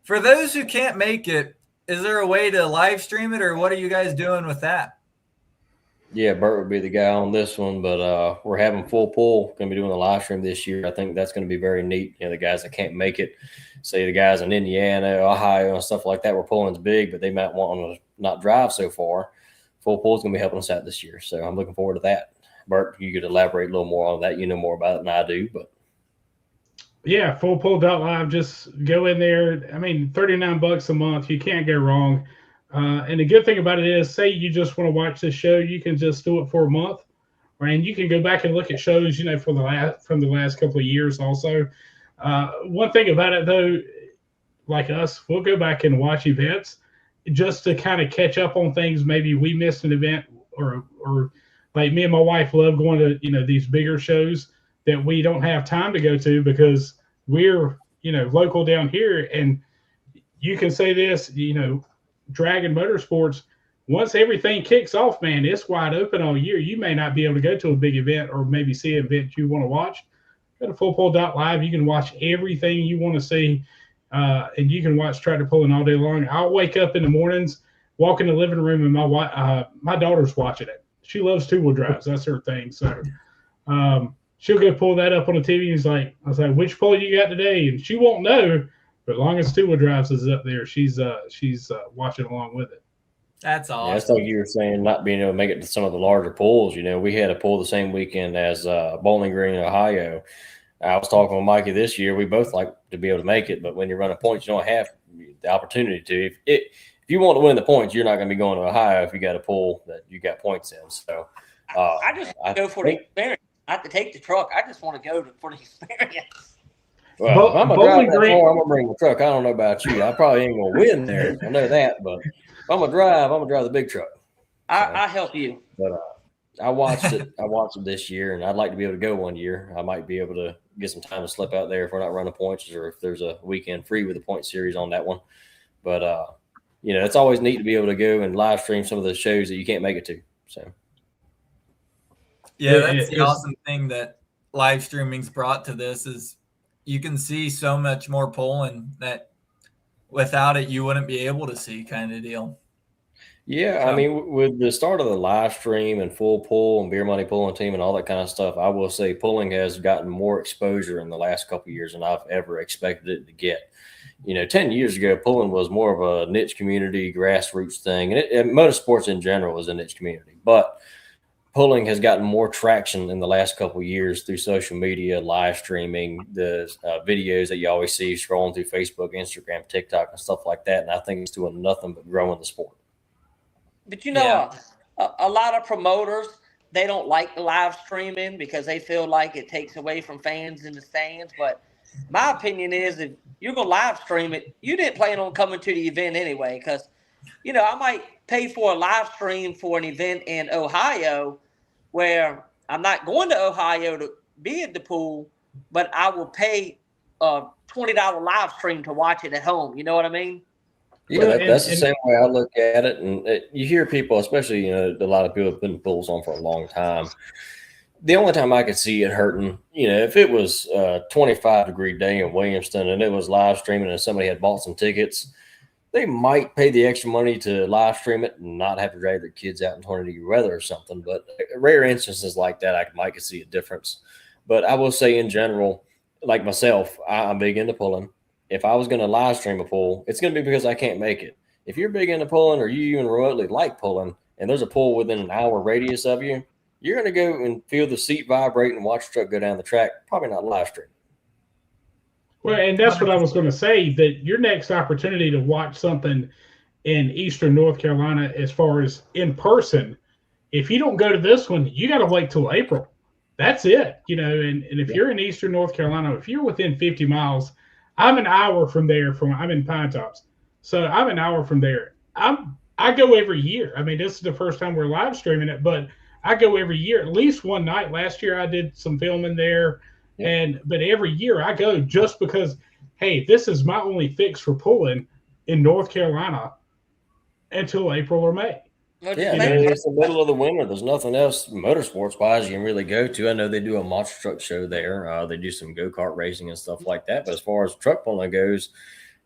For those who can't make it, is there a way to live stream it, or what are you guys doing with that? Yeah, Bert would be the guy on this one, but we're having full pull. Going to be doing a live stream this year. I think that's going to be very neat. The guys that can't make it, say the guys in Indiana, Ohio, and stuff like that, we're pulling's big, but they might want to not drive so far. Full pull is going to be helping us out this year, so I'm looking forward to that. Bert, you could elaborate a little more on that. You know more about it than I do, but. Yeah, fullpull.live. Just go in there. I mean, $39 a month. You can't go wrong. And the good thing about it is, say you just want to watch this show, you can just do it for a month, and you can go back and look at shows, from the last couple of years. Also, one thing about it though, like us, we'll go back and watch events just to kind of catch up on things. Maybe we missed an event, or like me and my wife love going to these bigger shows that we don't have time to go to because we're local down here. And you can say this, Dragon Motorsports, once everything kicks off, man, it's wide open all year. You may not be able to go to a big event, or maybe see an event you want to watch. Go to fullpull.live. You can watch everything you want to see, and you can watch tractor pulling all day long. I'll wake up in the mornings, walk in the living room, and my daughter's watching it. She loves two-wheel drives. That's her thing. So she'll go pull that up on the TV. And I was like, which pull you got today? And she won't know, but as long as two-wheel drives is up there, she's watching along with it. That's awesome. Yeah, it's like you were saying, not being able to make it to some of the larger pulls. We had a pull the same weekend as Bowling Green, Ohio. I was talking with Mikey this year. We both like to be able to make it, but when you're running points, you don't have the opportunity to. If you want to win the points, you're not going to be going to Ohio if you got a pull that you got points in. So I just go for the experience. Not to take the truck. I just want to go for the experience. Well, if I'm going to drive that far, I'm going to bring the truck. I don't know about you. I probably ain't going to win there. I know that, but if I'm going to drive the big truck. I help you. But I watched it. I watched it this year, and I'd like to be able to go one year. I might be able to get some time to slip out there if we're not running points, or if there's a weekend free with the point series on that one. But, it's always neat to be able to go and live stream some of the shows that you can't make it to. So. Yeah, that's the awesome thing that live streaming's brought to this is you can see so much more pulling that without it you wouldn't be able to see, kind of deal. Yeah, I mean, with the start of the live stream and full pull and beer money pulling team and all that kind of stuff, I will say pulling has gotten more exposure in the last couple of years than I've ever expected it to get. 10 years ago, pulling was more of a niche community, grassroots thing, and motorsports in general is a niche community, but pulling has gotten more traction in the last couple of years through social media, live streaming, the videos that you always see scrolling through Facebook, Instagram, TikTok, and stuff like that. And I think it's doing nothing but growing the sport. But a lot of promoters, they don't like live streaming because they feel like it takes away from fans in the stands. But my opinion is, if you're going to live stream it, you didn't plan on coming to the event anyway, because I might pay for a live stream for an event in Ohio where I'm not going to Ohio to be at the pool, but I will pay a $20 live stream to watch it at home. You know what I mean? Yeah, that's the same way I look at it. And you hear people, especially, a lot of people have been pulls on for a long time. The only time I could see it hurting, if it was a 25-degree day in Williamston and it was live streaming and somebody had bought some tickets, they might pay the extra money to live stream it and not have to drag their kids out in 20-degree weather or something. But rare instances like that, I might see a difference. But I will say in general, like myself, I'm big into pulling. If I was going to live stream a pull, it's going to be because I can't make it. If you're big into pulling or you even remotely like pulling and there's a pull within an hour radius of you, you're going to go and feel the seat vibrate and watch the truck go down the track, probably not live stream. Well, and that's what I was going to say, that your next opportunity to watch something in Eastern North Carolina as far as in person, if you don't go to this one, you got to wait till April. That's it. And if you're in Eastern North Carolina, if you're within 50 miles, I'm an hour from there. I'm in Pine Tops, so I'm an hour from there. I go every year. I mean, this is the first time we're live streaming it, but I go every year, at least one night. Last year I did some filming there, but every year I go just because, hey, this is my only fix for pulling in North Carolina until April or May. Yeah, it's the middle of the winter. There's nothing else motorsports-wise you can really go to. I know they do a monster truck show there. They do some go-kart racing and stuff like that. But as far as truck pulling goes,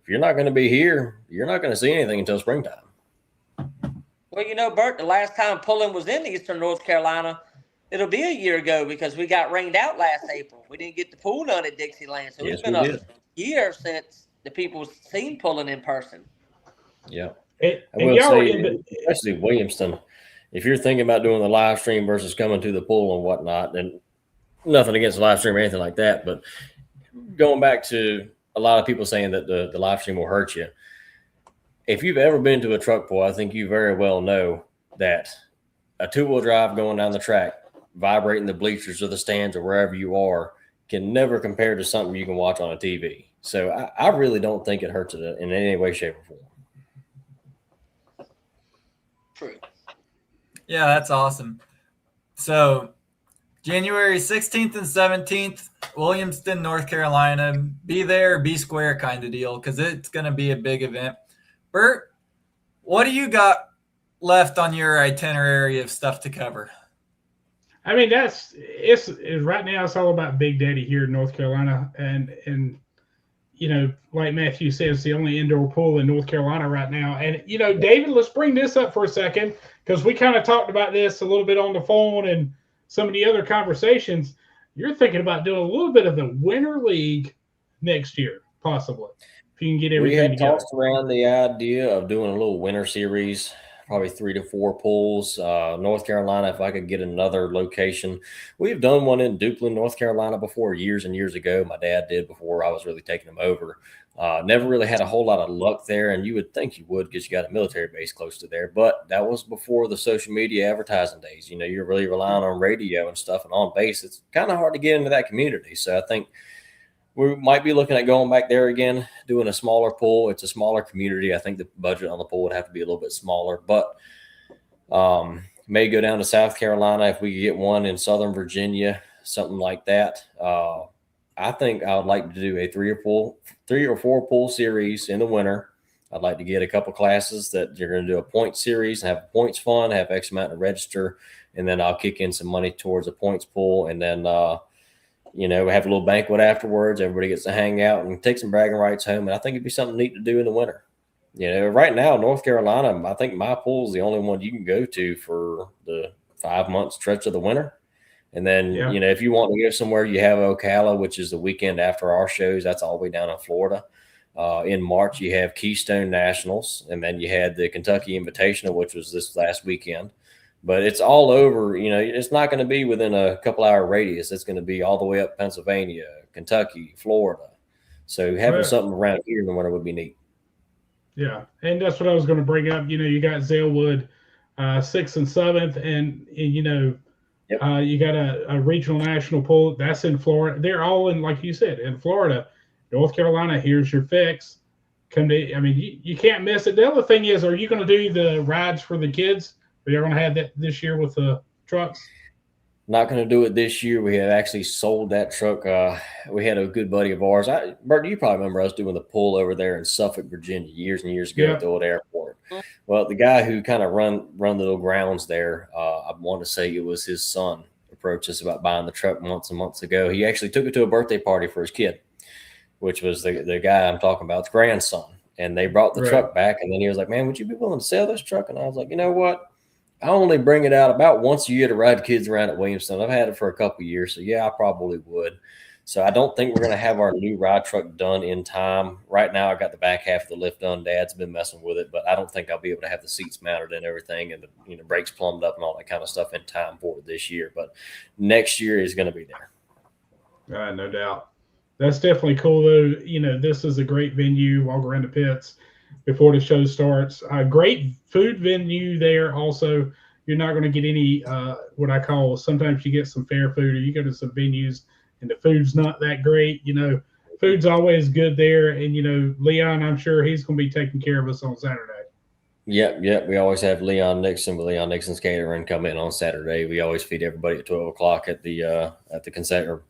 if you're not going to be here, you're not going to see anything until springtime. Well, Bert, the last time pulling was in Eastern North Carolina, it'll be a year ago because we got rained out last April. We didn't get the pool done at Dixieland. So it's been a year since the people seen pulling in person. Yeah. I will say, especially Williamston, if you're thinking about doing the live stream versus coming to the pool and whatnot, and nothing against the live stream or anything like that, but going back to a lot of people saying that the live stream will hurt you. If you've ever been to a truck pull, I think you very well know that a two-wheel drive going down the track, vibrating the bleachers or the stands or wherever you are, can never compare to something you can watch on a TV. So I really don't think it hurts it in any way, shape, or form. True. Yeah, that's awesome. So January 16th and 17th, Williamston, North Carolina. Be there, be square kind of deal, because it's going to be a big event. Bert, what do you got left on your itinerary of stuff to cover? I mean, it's right now it's all about Big Daddy here in North Carolina. And like Matthew said, it's the only indoor pool in North Carolina right now. And, David, let's bring this up for a second, because we kind of talked about this a little bit on the phone and some of the other conversations. You're thinking about doing a little bit of the Winter League next year, possibly, if you can get everything together. We had tossed around the idea of doing a little winter series, probably 3 to 4 pulls. North Carolina, if I could get another location. We've done one in Duplin, North Carolina before, years and years ago. My dad did before I was really taking him over. Never really had a whole lot of luck there, and you would think you would because you got a military base close to there. But that was before the social media advertising days. You're really relying on radio and stuff, and on base, it's kind of hard to get into that community. So I think we might be looking at going back there again, doing a smaller pool. It's a smaller community. I think the budget on the pool would have to be a little bit smaller, but may go down to South Carolina if we could get one in Southern Virginia, something like that. I think I would like to do a 3 or 4 pool series in the winter. I'd like to get a couple classes that you're going to do a point series and have a points fund, have X amount to register, and then I'll kick in some money towards a points pool, and then we have a little banquet afterwards. Everybody gets to hang out and take some bragging rights home. And I think it'd be something neat to do in the winter. Right now, North Carolina, I think my pool is the only one you can go to for the 5-month stretch of the winter. And then, if you want to go somewhere, you have Ocala, which is the weekend after our shows. That's all the way down in Florida. In March, you have Keystone Nationals. And then you had the Kentucky Invitational, which was this last weekend. But it's all over, it's not going to be within a couple-hour radius. It's going to be all the way up Pennsylvania, Kentucky, Florida. So having something around here in the winter would be neat. Yeah, and that's what I was going to bring up. You got Zalewood 6th and 7th, and you got a regional national pool. That's in Florida. They're all in, like you said, in Florida. North Carolina, here's your fix. You can't miss it. The other thing is, are you going to do the rides for the kids? Are you going to have that this year with the trucks? Not going to do it this year. We have actually sold that truck. We had a good buddy of ours. Bert, you probably remember us doing the pull over there in Suffolk, Virginia, years and years ago at the old airport. Well, the guy who kind of run the little grounds there, I want to say it was his son, approached us about buying the truck months and months ago. He actually took it to a birthday party for his kid, which was the guy I'm talking about, the grandson. And they brought the truck back, and then he was like, "Man, would you be willing to sell this truck?" And I was like, "You know what? I only bring it out about once a year to ride kids around at Williamston. I've had it for a couple of years, so yeah, I probably would." So I don't think we're going to have our new ride truck done in time. Right now, I got the back half of the lift done. Dad's been messing with it, but I don't think I'll be able to have the seats mounted and everything, and the brakes plumbed up and all that kind of stuff in time for it this year. But next year is going to be there. No doubt. That's definitely cool, though. This is a great venue. Walk around the pits before the show starts. A great food venue there. Also, you're not going to get any what I call, sometimes you get some fair food, or you go to some venues and the food's not that great. Food's always good there. And, Leon, I'm sure he's going to be taking care of us on Saturday. Yep. We always have Leon Nixon with Leon Nixon's Catering come in on Saturday. We always feed everybody at 12 o'clock at the consent or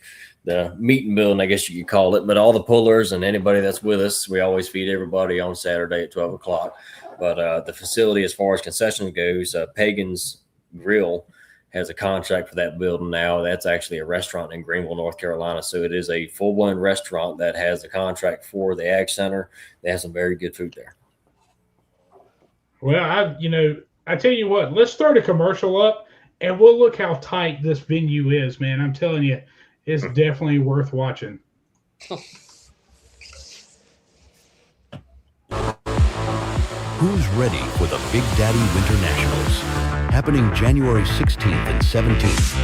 the meeting building, I guess you could call it. But all the pullers and anybody that's with us, we always feed everybody on Saturday at 12 o'clock. But the facility, as far as concessions goes, Pagan's Grill has a contract for that building now. That's actually a restaurant in Greenville, North Carolina. So it is a full-blown restaurant that has a contract for the Ag Center. They have some very good food there. Well, I tell you what, let's start a commercial up, and we'll look how tight this venue is, man. I'm telling you, it's definitely worth watching. Who's ready for the Big Daddy Winter Nationals? Happening January 16th and 17th.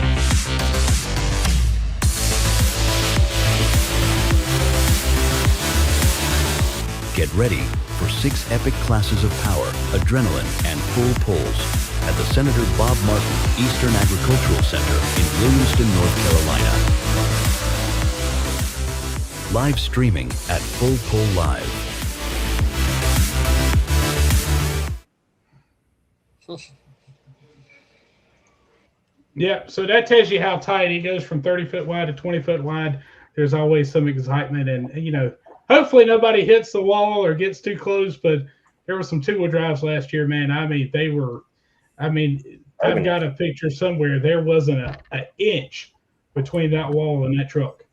Get ready for 6 epic classes of power, adrenaline, and full pulls at the Senator Bob Martin Eastern Agricultural Center in Williamston, North Carolina. Live streaming at Full Pull Live. Yeah, so that tells you how tight it goes from 30 foot wide to 20 foot wide. There's always some excitement, and hopefully nobody hits the wall or gets too close. But there were some 2-wheel drives last year, man. I've got a picture somewhere. There wasn't an inch between that wall and that truck.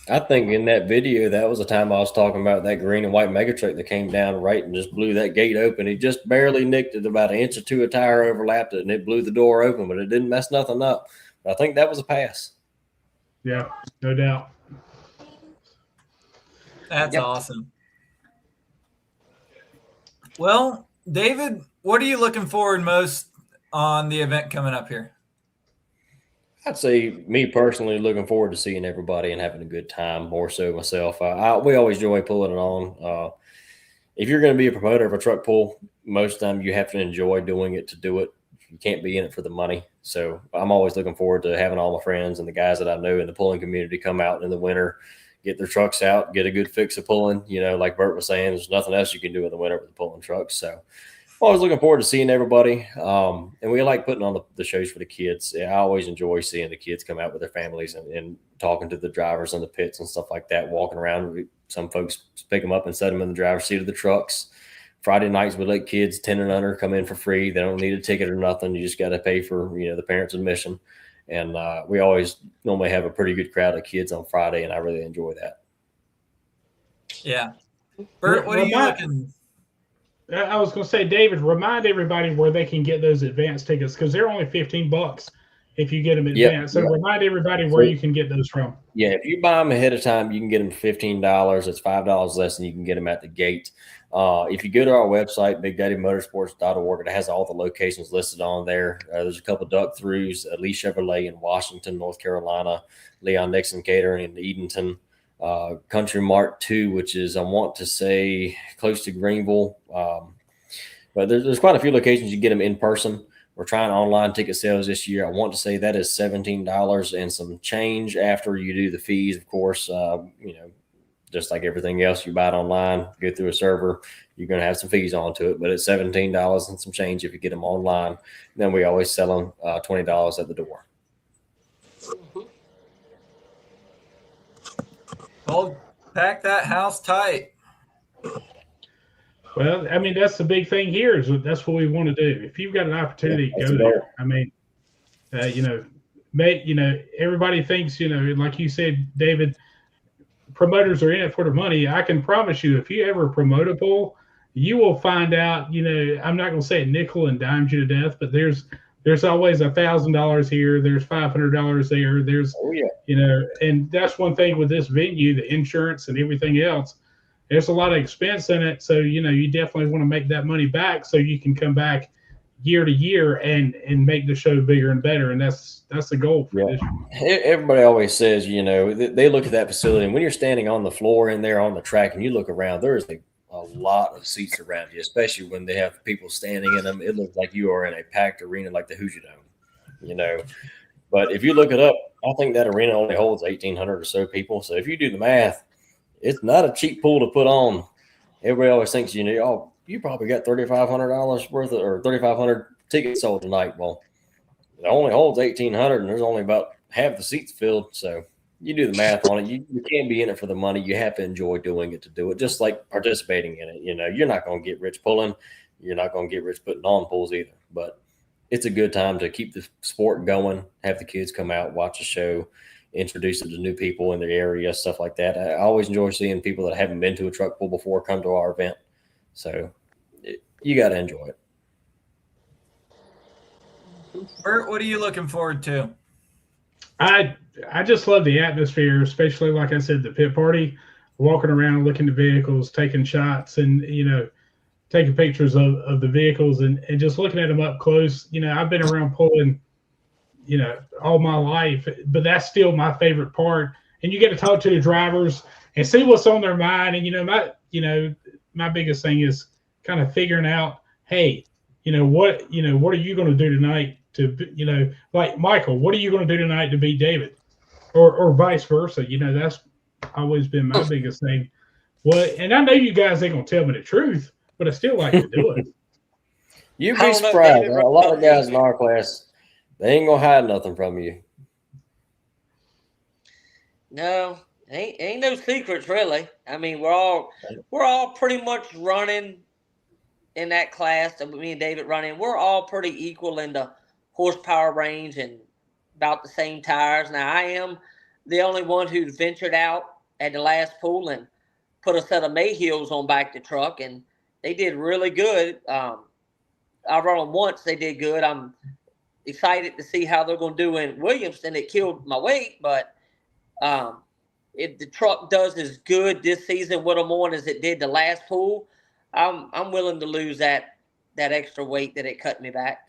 I think in that video, that was the time I was talking about that green and white mega truck that came down right and just blew that gate open. It just barely nicked it, about an inch or two. A tire overlapped it, and it blew the door open, but it didn't mess nothing up. But I think that was a pass. Yeah, no doubt. That's awesome. Well, David, what are you looking forward most on the event coming up here? I'd say me personally looking forward to seeing everybody and having a good time, more so myself. We always enjoy pulling it on. If you're going to be a promoter of a truck pull, most of the time you have to enjoy doing it to do it. You can't be in it for the money. So I'm always looking forward to having all my friends and the guys that I know in the pulling community come out in the winter, get their trucks out, get a good fix of pulling. Like Bert was saying, there's nothing else you can do in the winter with the pulling trucks. So always looking forward to seeing everybody. And we like putting on the shows for the kids. I always enjoy seeing the kids come out with their families and talking to the drivers in the pits and stuff like that, walking around. Some folks pick them up and set them in the driver's seat of the trucks. Friday nights, we let kids 10 and under come in for free. They don't need a ticket or nothing. You just got to pay for, the parents' admission. And we always normally have a pretty good crowd of kids on Friday, and I really enjoy that. Yeah. Bert, what are you looking? I was going to say, David, remind everybody where they can get those advance tickets, because they're only $15 if you get them advance. So remind everybody where you can get those from. Yeah, if you buy them ahead of time, you can get them for $15. It's $5 less than you can get them at the gate. If you go to our website, BigDaddyMotorsports.org, it has all the locations listed on there. There's a couple duck throughs, Lee Chevrolet in Washington, North Carolina, Leon Nixon Catering in Edenton, Country Mart 2, which is, I want to say, close to Greenville. But there's quite a few locations you get them in person. We're trying online ticket sales this year. I want to say that is $17 and some change after you do the fees, of course. Just like everything else, you buy it online, go through a server, you're going to have some fees onto it. But it's $17 and some change if you get them online. Then we always sell them $20 at the door. Well, pack that house tight. Well, I mean, that's the big thing here is that's what we want to do. If you've got an opportunity to go there, I mean, everybody thinks, like you said, David, promoters are in it for the money. I can promise you, if you ever promote a pull, you will find out, I'm not going to say it nickel and dimes you to death, but there's always $1,000 here. There's $500 there. There's, and that's one thing with this venue, the insurance and everything else. There's a lot of expense in it. So, you definitely want to make that money back so you can come back year to year and make the show bigger and better. And that's the goal for this year. Everybody always says, they look at that facility, and when you're standing on the floor in there on the track and you look around, there is a lot of seats around you, especially when they have people standing in them. It looks like you are in a packed arena like the Hoosier Dome, But if you look it up, I think that arena only holds 1,800 or so people. So if you do the math, it's not a cheap pool to put on. Everybody always thinks, you probably got $3,500 worth of, or 3,500 tickets sold tonight. Well, it only holds 1,800, and there's only about half the seats filled. So you do the math on it. You can't be in it for the money. You have to enjoy doing it to do it, just like participating in it. You're not going to get rich pulling. You're not going to get rich putting on pulls either. But it's a good time to keep the sport going, have the kids come out, watch the show, introduce it to new people in the area, stuff like that. I always enjoy seeing people that haven't been to a truck pull before come to our event. So you got to enjoy it. Bert, what are you looking forward to? I just love the atmosphere, especially, like I said, the pit party, walking around, looking at vehicles, taking shots, and, taking pictures of the vehicles and just looking at them up close. I've been around pulling, all my life, but that's still my favorite part. And you get to talk to the drivers and see what's on their mind. And, my biggest thing is kind of figuring out, hey, what are you going to do tonight to, like Michael, what are you going to do tonight to beat David, or vice versa? That's always been my biggest thing. Well, and I know you guys ain't going to tell me the truth, but I still like to do it. You'd be surprised. A lot of guys in our class, they ain't going to hide nothing from you. No, ain't no secrets really. I mean, we're all pretty much running in that class that me and David run in. We're all pretty equal in the horsepower range and about the same tires. Now, I am the only one who's ventured out at the last pool and put a set of Mayhews on back the truck, and they did really good. I run them once; they did good. I'm excited to see how they're going to do in Williamston. It killed my weight, but if the truck does as good this season with them on as it did the last pool, I'm willing to lose that extra weight that it cut me back.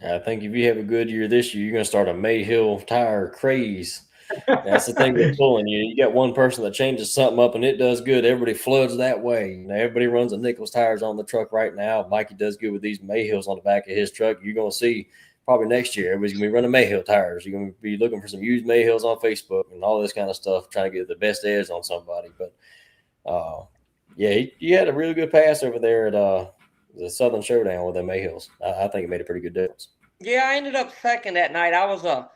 I think if you have a good year this year, you're going to start a Mayhill tire craze. That's the thing with pulling. You got one person that changes something up and it does good. Everybody floods that way. Everybody runs a Nichols tires on the truck right now. Mikey does good with these Mayhills on the back of his truck. You're going to see probably next year, everybody's going to be running Mayhill tires. You're going to be looking for some used Mayhills on Facebook and all this kind of stuff, trying to get the best edge on somebody. But, you had a really good pass over there at the Southern Showdown with the Mayhills. I think it made a pretty good difference. Yeah, I ended up second that night. I was a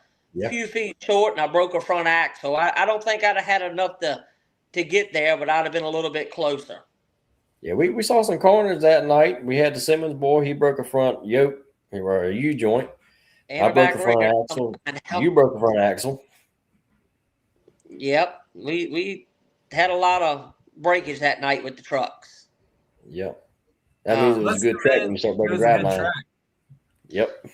few feet short, and I broke a front axle. I don't think I'd have had enough to get there, but I'd have been a little bit closer. Yeah, we saw some corners that night. We had the Simmons boy. He broke a front yoke or a U-joint. And I broke the front axle. You broke the front axle. Yep. We had a lot of breakage that night with the trucks. Yep. That means it was a good track when you start breaking drive line. Yep.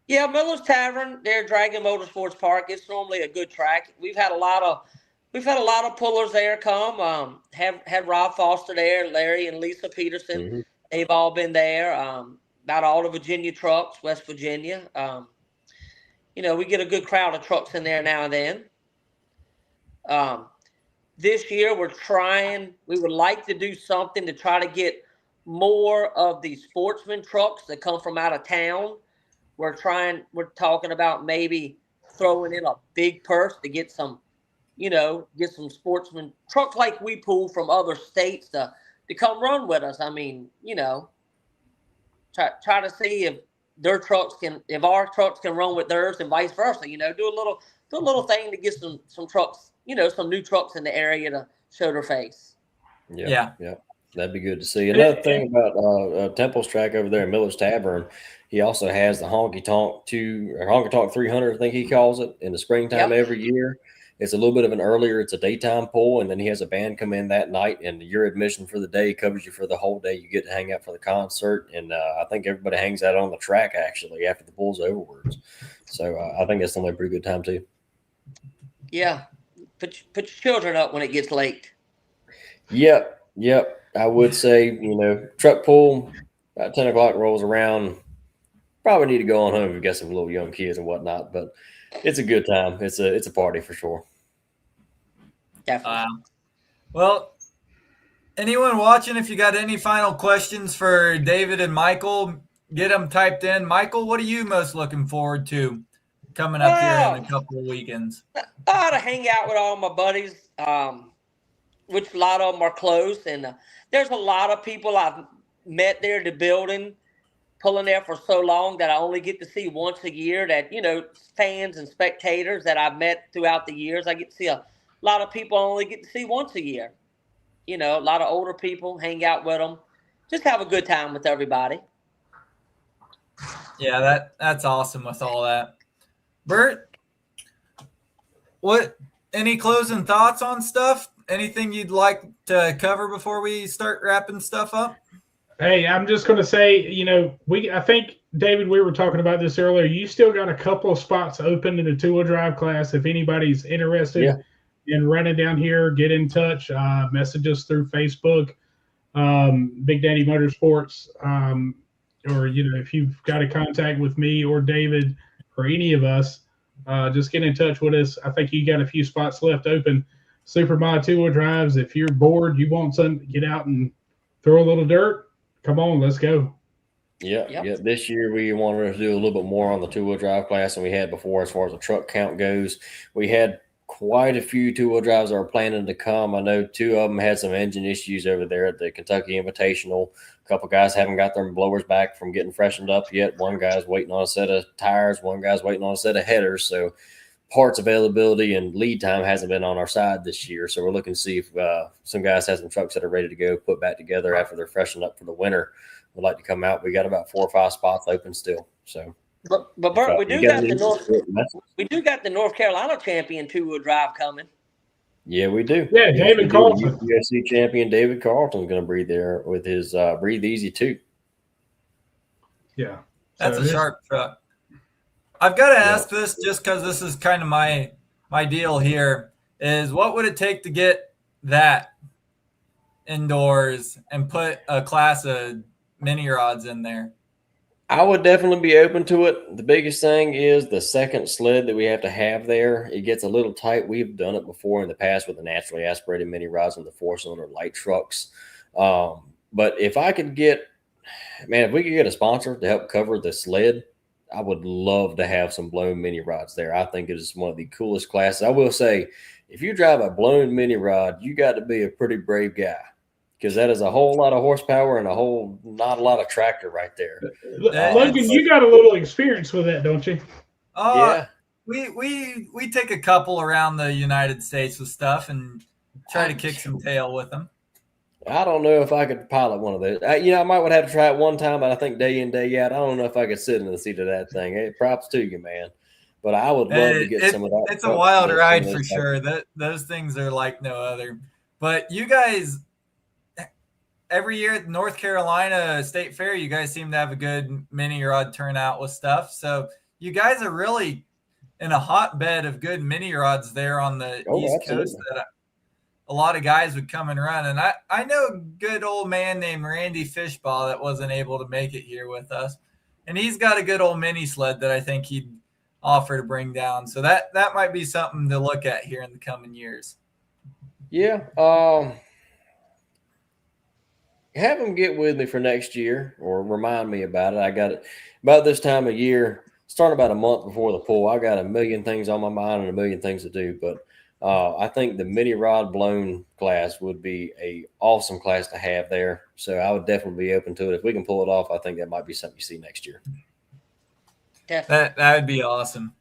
Yeah, Miller's Tavern, they're Dragon Motorsports Park. It's normally a good track. We've had a lot of pullers there come. Had Rob Foster there, Larry and Lisa Peterson. Mm-hmm. They've all been there. About all the Virginia trucks, West Virginia. We get a good crowd of trucks in there now and then. This year we would like to do something to try to get more of the sportsman trucks that come from out of town. We're talking about maybe throwing in a big purse to get some sportsman trucks like we pull from other states to come run with us. I mean, try to see if our trucks can run with theirs and vice versa. Do a a little thing to get some trucks, some new trucks in the area to show their face. Yeah. That'd be good to see. Another thing about Temple's track over there in Miller's Tavern, he also has the Honky Tonk 300, I think he calls it, in the springtime every year. It's a little bit of an earlier, it's a daytime pull, and then he has a band come in that night, and your admission for the day covers you for the whole day. You get to hang out for the concert, and I think everybody hangs out on the track, actually, after the pull's overwards. So I think that's only a pretty good time, too. Yeah. Put your children up when it gets late. Yep. I would say, truck pull, about 10 o'clock rolls around. Probably need to go on home if you've got some little young kids and whatnot, but it's a good time. It's a party for sure. Definitely. Well, anyone watching, if you got any final questions for David and Michael, get them typed in. Michael, what are you most looking forward to coming up here in a couple of weekends? I ought to hang out with all my buddies, which a lot of them are close. And there's a lot of people I've met there at the building, pulling there for so long that I only get to see once a year, that, fans and spectators that I've met throughout the years. I get to see a lot of people I only get to see once a year. A lot of older people, hang out with them. Just have a good time with everybody. Yeah, that's awesome with all that. Bert, any closing thoughts on stuff? Anything you'd like to cover before we start wrapping stuff up? Hey, I'm just going to say, I think, David, we were talking about this earlier. You still got a couple of spots open in the two-wheel drive class. If anybody's interested in running down here, get in touch. Message us through Facebook, Big Daddy Motorsports, or, if you've got a contact with me or David or any of us, just get in touch with us. I think you got a few spots left open. Supermod two-wheel drives. If you're bored, you want something to get out and throw a little dirt, come on, let's go. Yeah. This year we wanted to do a little bit more on the two-wheel drive class than we had before as far as the truck count goes. We had quite a few two-wheel drives that were planning to come. I know 2 of them had some engine issues over there at the Kentucky Invitational. A couple guys haven't got their blowers back from getting freshened up yet. One guy's waiting on a set of tires. One guy's waiting on a set of headers. So parts availability and lead time hasn't been on our side this year. So we're looking to see if some guys have some trucks that are ready to go, put back together after they're freshened up for the winter. Would like to come out. We got about 4 or 5 spots open still. So, but Bert, we do got the North Carolina champion two-wheel drive coming. Yeah, we do. Yeah, David Carlton, UFC champion David Carlton's going to breathe there with his Breathe Easy 2. Yeah, that's a sharp truck. I've got to ask this just because this is kind of my deal here, is what would it take to get that indoors and put a class of mini rods in there? I would definitely be open to it. The biggest thing is the second sled that we have to have there. It gets a little tight. We've done it before in the past with the naturally aspirated mini rods and the 4-cylinder light trucks. But if I could get, if we could get a sponsor to help cover the sled, I would love to have some blown mini rods there. I think it is one of the coolest classes. I will say, if you drive a blown mini rod, you got to be a pretty brave guy, because that is a whole lot of horsepower and not a lot of tractor right there. Logan, you got a little experience with that, don't you? Yeah. We take a couple around the United States with stuff and try to kick some tail with them. I don't know if I could pilot one of those. I might would have to try it one time, but I think day in, day out, I don't know if I could sit in the seat of that thing. Hey, props to you, man. But I would love to get some of that. It's a wild ride for sure. Those things are like no other. But you guys, every year at North Carolina State Fair, you guys seem to have a good mini rod turnout with stuff. So you guys are really in a hotbed of good mini rods there on the East Coast that a lot of guys would come and run. And I know a good old man named Randy Fishbaugh that wasn't able to make it here with us. And he's got a good old mini sled that I think he'd offer to bring down. So that might be something to look at here in the coming years. Yeah. Have them get with me for next year or remind me about it. I got it about this time of year, starting about a month before the pull. I got a million things on my mind and a million things to do, but I think the mini rod blown class would be a awesome class to have there. So I would definitely be open to it. If we can pull it off, I think that might be something you see next year. Definitely. That would be awesome.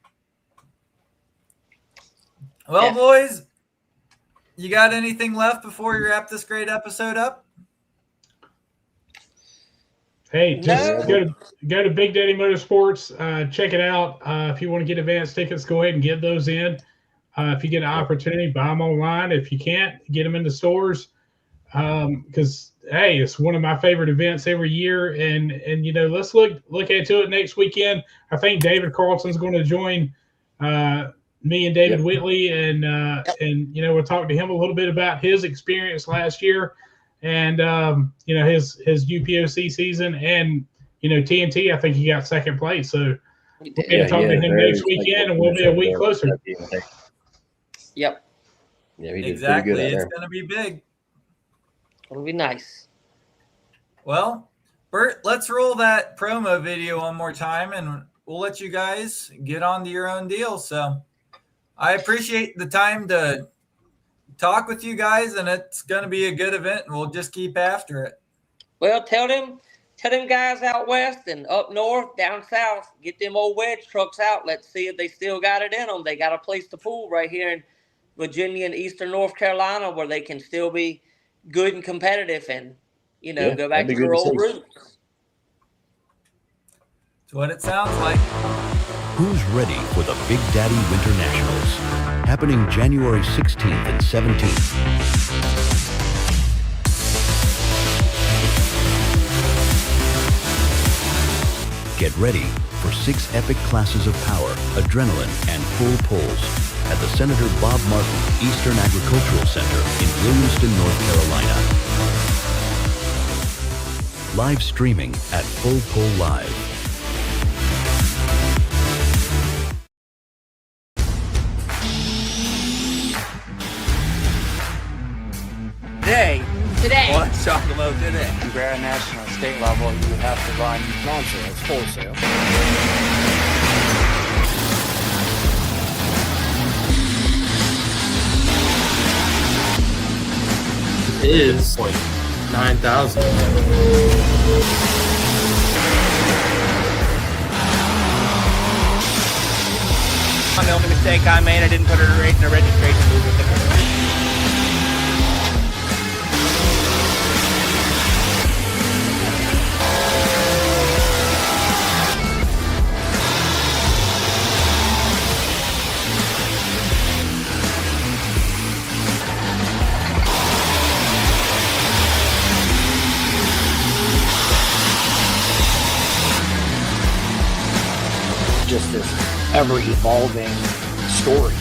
Well, Yeah. boys, you got anything left before you wrap this great episode up? Hey, just No. go to Big Daddy Motorsports. Check it out. If you want to get advance tickets, go ahead and get those in. If you get an opportunity, buy them online. If you can't, get them in the stores. Because hey, it's one of my favorite events every year. And you know, let's look into it next weekend. I think David Carlson's going to join me and David Whitley, and you know, we'll talk to him a little bit about his experience last year. And you know, his UPOC season, and you know, TNT. I think he got second place. So we're going to talk to him next weekend, and we'll be a week closer. Yep. Yeah, he did Exactly. pretty good It's out going to be big. It'll be nice. Well, Bert, let's roll that promo video one more time, and we'll let you guys get on to your own deal. So I appreciate the time to talk with you guys, and it's going to be a good event, and we'll just keep after it. Well, tell them guys out west and up north, down south, get them old wedge trucks out. Let's see if they still got it in them. They got a place to pool right here in Virginia and Eastern North Carolina where they can still be good and competitive, and you know, go back to their old roots. It's what it sounds like. Who's ready for the Big Daddy Winter Nationals? Happening January 16th and 17th. Get ready for 6 epic classes of power, adrenaline, and full pulls at the Senator Bob Martin Eastern Agricultural Center in Williamston, North Carolina. Live streaming at Full Pull Live. Today. Let's talk about today. To grab a national and state level, you would have to run non-sales, wholesale. It is like 9,000. The only mistake I made, I didn't put a rate in the registration booth with the Just this ever-evolving story.